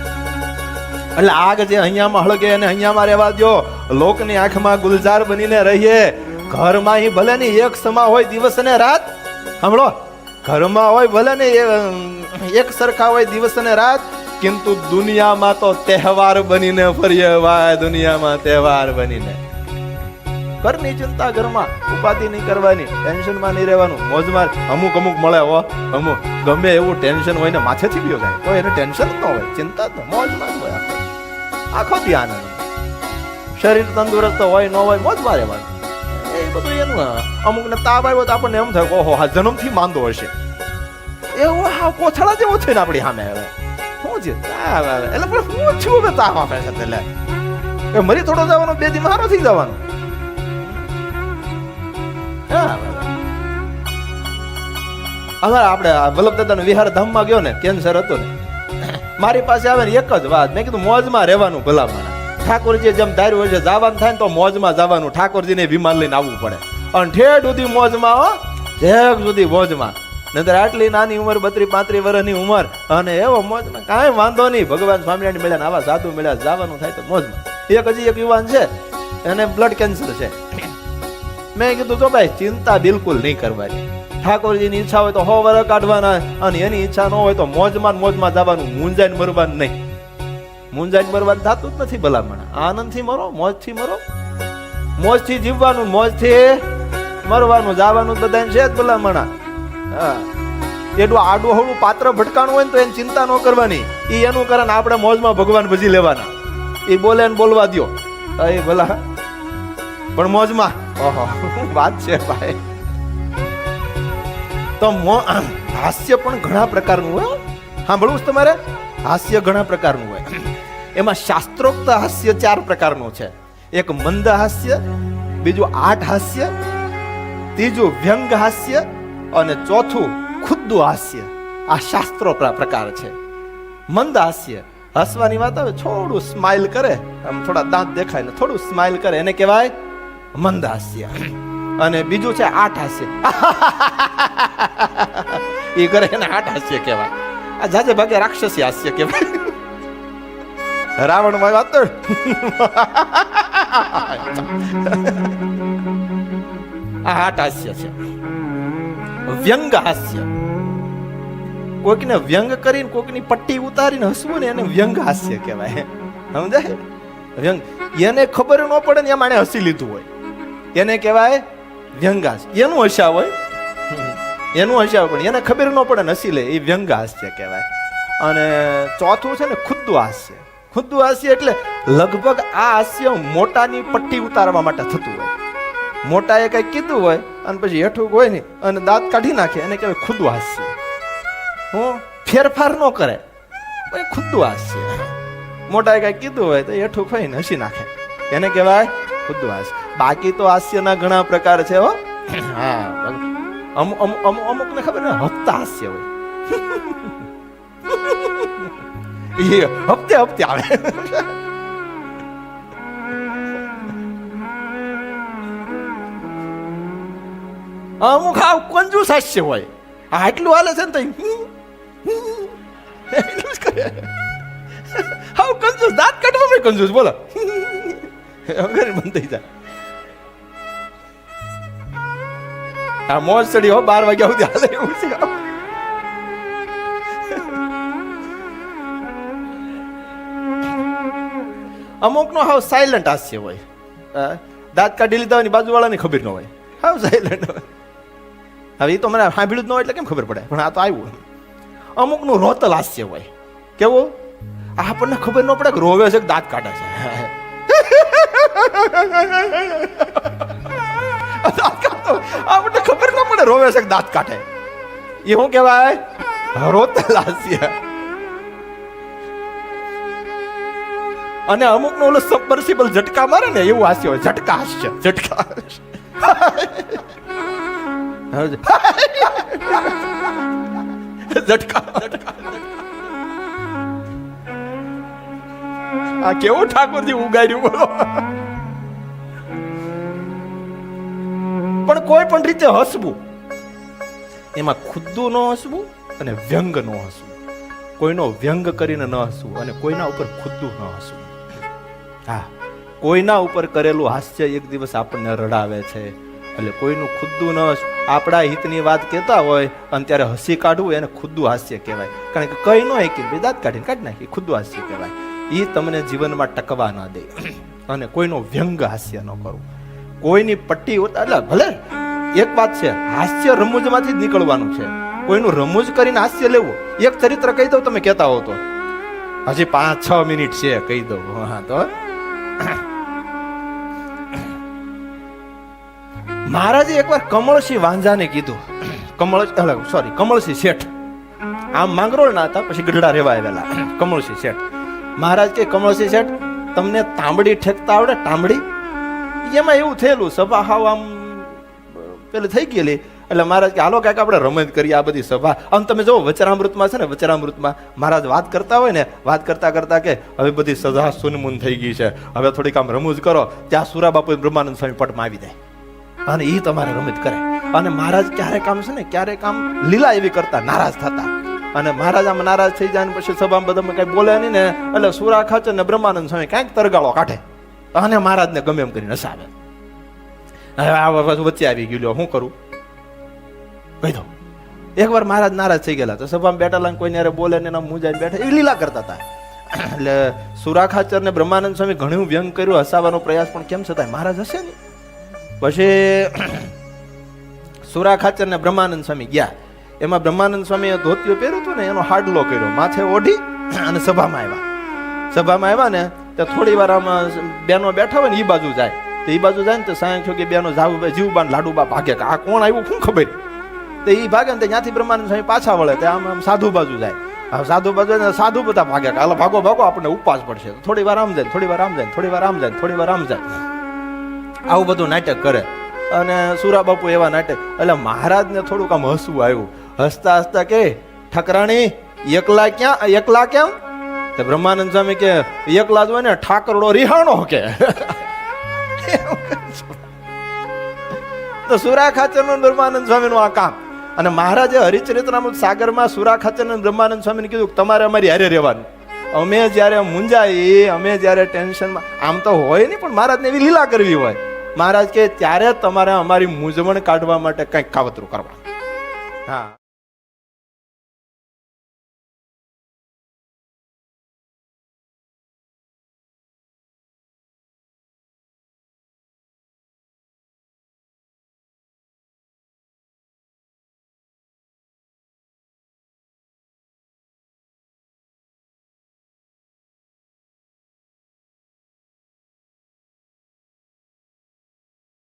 Speaker 3: એટલે આગ જે અહીંયામાં હળગે અને અહીંયામાં રહેવા દો. લોકની આંખમાં ગુલઝાર બનીને રહીએ. ઘરમાં ભલે ને એક સમા હોય દિવસ ને રાત. સાંભળો, ઘરમાં હોય ભલે ને એક સરખા હોય દિવસ ને રાત, કિંતુ દુનિયામાં તો તહેવાર બનીને ફરીએ ભાઈ. દુનિયામાં તહેવાર બનીને. ઘરની ચિંતા ઘરમાં, ઉપાધિ નહીં કરવાની, ટેન્શનમાં નહીં રહેવાનું, મોજમાં. અમુક મળે હો, અમુક ગમે એવું ટેન્શન હોય ને માથેથી ગયો જાય તો એને ટેન્શન જ ન હોય, ચિંતા જ ન, મોજમાં જ હોય. આખો ધ્યાન, શરીર તંદુરસ્ત હોય ન હોય, મોજમાં રહેવાનું. એ બધું એનું. અમુકને તાવ આવ્યો તો આપણને એમ થાય ઓહો હા જન્મથી માંદો હશે. એવું હા કોથળા જેવો થઈને આપણી સામે આવે. શું છે તાવ આવે એટલે પણ હું છું હવે તાવ આપે છે એટલે એ મરી થોડો જવાનો 2 દી હારો થઈ જવાનો. હવે આપણે વલ્લભ દાદાનો વિહાર ધામમાં ગયો ને, કેન્સર હતો ને, મારી પાસે આવે ને એક જ વાત, મેં કીધું મોજમાં રહેવાનું ભલામણ. ઠાકોરજી જેમ ધાર્યું હોય છે જવાનું થાય ને તો મોજમાં જવાનું, ઠાકોરજીને વિમાન લઈને આવવું પડે. અને ઠેઠ સુધી મોજમાં, હો ઠેઠ સુધી મોજમાં. નહીતર આટલી નાની ઉંમર 32-35 વર્ષની ઉંમર અને એવો મોજમાં કાંઈ વાંધો નહીં. ભગવાન સ્વામિનારાયણ મળ્યા, આવા સાધુ મળ્યા, જવાનું થાય તો મોજમાં. હજી એક યુવાન છે, એને બ્લડ કેન્સર છે. મેં કીધું તો ભાઈ ચિંતા બિલકુલ નહીં કરવાની. ઠાકોરજીની ઈચ્છા હોય તો 100 વર્ષ કાઢવાના, અને એની ઈચ્છા ન હોય તો મોજમાં જવાનું, મૂંઝાઈને મરવાનું નહીં. મૂંઝાઈને મરવાનું થતું જ નથી ભલામણ. આનંદથી મરો, મોજથી મરો, મોજથી જીવવાનું, મોજથી મરવાનું, જવાનું બધાને છે જ ભલામણ. હા, એટલું આડું હવળું પાત્ર ભટકાણું હોય ને તો એની ચિંતા ન કરવાની. એ એનું કરે ને આપણે મોજમાં ભગવાન ભજી લેવાના. એ બોલે ને બોલવા દો એ ભલા, પણ મોજમાં. ઓહો, વાત છે ભાઈ. તો હાસ્ય પણ ઘણા પ્રકારનું હોય. સાંભળવું છે તમારે? હાસ્ય ઘણા પ્રકારનું હોય. એમાં શાસ્ત્રોક્ત હાસ્ય 4 પ્રકારનું છે. એક મંદ હાસ્ય, બીજું આઠ હાસ્ય, ત્રીજું વ્યંગ હાસ્ય અને ચોથું ખુદ્દુ હાસ્ય. આ શાસ્ત્રો પ્રકાર છે. મંદ હાસ્ય, હસવાની વાત આવે, થોડું સ્માઇલ કરે, આમ થોડા દાંત દેખાય ને થોડું સ્માઇલ કરે, એને કહેવાય મંદ હાસ્ય. અને બીજું છે આઠ હાસ્ય. એ કરે એને આઠ હાસ્ય કહેવાય. આ જાજે ભાગે રાક્ષસી હાસ્ય કહેવાય. રાવણ માં વાત આ આઠ હાસ્ય છે. વ્યંગ હાસ્ય, કોઈકને વ્યંગ કરીને કોઈકની પટ્ટી ઉતારીને હસવું ને એને વ્યંગ હાસ્ય કહેવાય. સમજાય? વ્યંગ એને ખબર ન પડે ને એમ આને હસી લીધું હોય એને કહેવાય વ્યંગ હાસ્ય. એનું હસ્યા હોય, એનું હસ્યા પણ એને ખબર ન પડે ને હસી લે, એ વ્યંગ હાસ્ય કહેવાય. અને ચોથું છે ને ખુદ્દુ હાસ્ય. ખુદ્દુ હાસ્ય એટલે લગભગ આ હાસ્ય મોટાની પટ્ટી ઉતારવા માટે થતું હોય. મોટાએ કઈ કીધું હોય અને પછી હેઠું હોય ને અને દાંત કાઢી નાખે, એને કહેવાય ખુદ્દુ હાસ્ય. હું ફેરફાર ન કરે, ખુદ્દુ હાસ્ય. મોટાએ કઈ કીધું હોય તો હેઠું ખોઈને હસી નાખે, એને કહેવાય ખુદ્દુ હાસ્ય. બાકી તો હાસ્યના ઘણા પ્રકાર છે. હો હા, અમુક ને ખબર ને હપ્તા હાસ્ય હોય. હપ્તે હપ્તે આવે. અમુક હાવ કંજૂસ હાસ્ય હોય. આટલું હાલે છે ને તો એટલું જ કરે. હાવ કંજૂસ, દાંત કાઢવા કંજૂસ, બોલો બંધ થઈ જાય. આ મોજ ચડી હો, 12 વાગ્યા સુધી હાલે એવું છે. અમુક નો હાવ સાયલન્ટ હાસ્ય હોય. દાંત કાઢી લીધા હોય બાજુવાળાને ખબર ન હોય, હાવ સાયલન્ટ હોય. હવે એ તો મને સાંભળ્યું જ ન હોય એટલે કેમ ખબર પડે, પણ આ તો આવ્યું. અમુક નું રોતલ હાસ્ય હોય. કેવું? આપણને ખબર ન પડે કે રોવે છે કે દાંત કાઢે છે. આપણને ખબર ન પડે રોવે છે કે દાંત કાઢે. એ શું કહેવાય? રોતલ હાસ્ય. અને અમુક નો ઓલો સબમર્સિબલ ઝટકા મારે ને એવું હાસ્ય હોય. ઝટકા હાસ્ય, ઝટકા. આ કેવું ઠાકોરજી ઉગાડ્યું, બોલો. પણ કોઈ પણ રીતે હસવું, એમાં ખુદ્દુ ન હસવું અને વ્યંગ ન હસવું. કોઈનો વ્યંગ કરીને ન હસવું અને કોઈના ઉપર ખુદ્દુ ન હસવું. હા, કોઈના ઉપર કરેલું હાસ્ય એક દિવસ આપણને રડાવે છે, એટલે કોઈનું ખુદ્દુ ન હસવું. આપણા હિતની વાત કહેતા હોય અને ત્યારે હસી કાઢવું એને ખુદ્દુ હાસ્ય કહેવાય. કારણ કે કઈ ન કે દાંત કાઢીને કાઢી નાખી, ખુદ્દુ હાસ્ય કહેવાય. એ તમને જીવનમાં ટકવા ના દે. અને કોઈનો વ્યંગ હાસ્ય ન કરવું, કોઈની પટ્ટી એટલે ભલે એક વાત છે, હાસ્ય રમૂજમાંથી જ નીકળવાનું છે. કોઈનું રમૂજ કરીને હાસ્ય લેવું. એક ચરિત્ર કહી દઉં, તમે કહેતા હો તો. હજી 5-6 મિનિટ છે, કહી દઉં. હા, તો મહારાજે એકવાર કમળસિંહ વાંઝાને કીધું. કમળસિંહ શેઠ આમ માંગરોળ ના હતા, પછી ગઢડા રહેવા આવેલા. કમળસિંહ શેઠ. મહારાજ કે કમળસિંહ શેઠ, તમને તાંબડી ઠેકતા આવડે? તાંબડી? એમાં એવું થયેલું, સભા હાવ આમ પેલી થઈ ગયેલી એટલે મહારાજ કે હાલો કાંઈક આપણે રમત કરીએ આ બધી સભા. આમ તમે જો વચરામૃતમાં છે ને, વચરામૃતમાં મહારાજ વાત કરતા હોય ને, વાત કરતા કરતા કે હવે બધી સભા સુનમૂન થઈ ગઈ છે, હવે થોડીક આમ રમૂજ કરો. ત્યાં સુરા બાપુ બ્રહ્માનંદ સ્વામી પટમાં આવી જાય અને એ તમારે રમત કરે. અને મહારાજ ક્યારેક આમ છે ને, ક્યારેક આમ લીલા એવી કરતા, નારાજ થતા. અને મહારાજ આમ નારાજ થઈ જાય ને પછી સભામાં બધા કઈ બોલે નહીં ને, એટલે સુરા ખાચર ને બ્રહ્માનંદ સ્વામી કાંઈક તરગાળો કાઢે અને મહારાજને ગમે એમ કરીને હસાવે. હવે આ વચ્ચે આવી ગયું, શું કરું કહી દો. એકવાર મહારાજ નારાજ થઈ ગયેલા તો સભામાં બેઠા કોઈ યારે બોલે ને એના મુંજાઈને બેઠા, એ લીલા કરતા હતા. એટલે સુરા ખાચર ને બ્રહ્માનંદ સ્વામી ઘણું વ્યંગ કર્યું, હસાવવાનો પ્રયાસ, પણ કેમ છતાંય મહારાજ હશે ને. પછી સુરા ખાચર ને બ્રહ્માનંદ સ્વામી ગયા. એમાં બ્રહ્માનંદ સ્વામીએ ધોતિયો પહેર્યું હતું ને, એનો હાડલો કર્યો, માથે ઓઢી અને સભામાં આવ્યા. સભામાં આવ્યા ને તો થોડી વાર આમાં બેનો બેઠા હોય ને એ બાજુ જાય, તો એ બાજુ જાય ને તો સાંઈ છો કે બેનો જીવબા લાડુબા ભાગે, આ કોણ આવ્યું શું ખબર. તો એ ભાગે ને ત્યાંથી બ્રહ્માનંદ સ્વામી પાછા વળે, તો આમ સાધુ બાજુ જાય. હવે સાધુ બાજુ સાધુ બધા ભાગે, હાલો ભાગો ભાગો, આપણને ઉપવાસ પડશે. થોડી વાર આમ જાય, થોડી વાર આમ જાય, થોડી વાર આમ જાય, થોડી વાર આમ જાય, આવું બધું નાટક કરે. અને સુરા બાપુ એવા નાટક. એટલે મહારાજને થોડુંક આમ હસવું આવ્યું. હસતા હસતા કે ઠકરાણી એકલા ક્યાં, એકલા કેમ? તો બ્રહ્માનંદ સ્વામી કે એકલા જ હોય ને, ઠાકરડો રિહાણો કે. તો સુરા ખાચર નું બ્રહ્માનંદ સ્વામી નું આ કામ. અને મહારાજે હરિચરિત્રામૃત સાગરમાં સુરા ખાચર અને બ્રહ્માનંદ સ્વામીને કીધું તમારે અમારી હારે રહેવાનું. અમે જયારે મૂંઝાઈ, અમે જયારે ટેન્શનમાં, આમ તો હોય નહીં પણ મહારાજને એવી લીલા કરવી હોય. મહારાજ કે ત્યારે તમારે અમારી મૂંઝવણ કાઢવા માટે કંઈક કાવતરું કરવા. હા.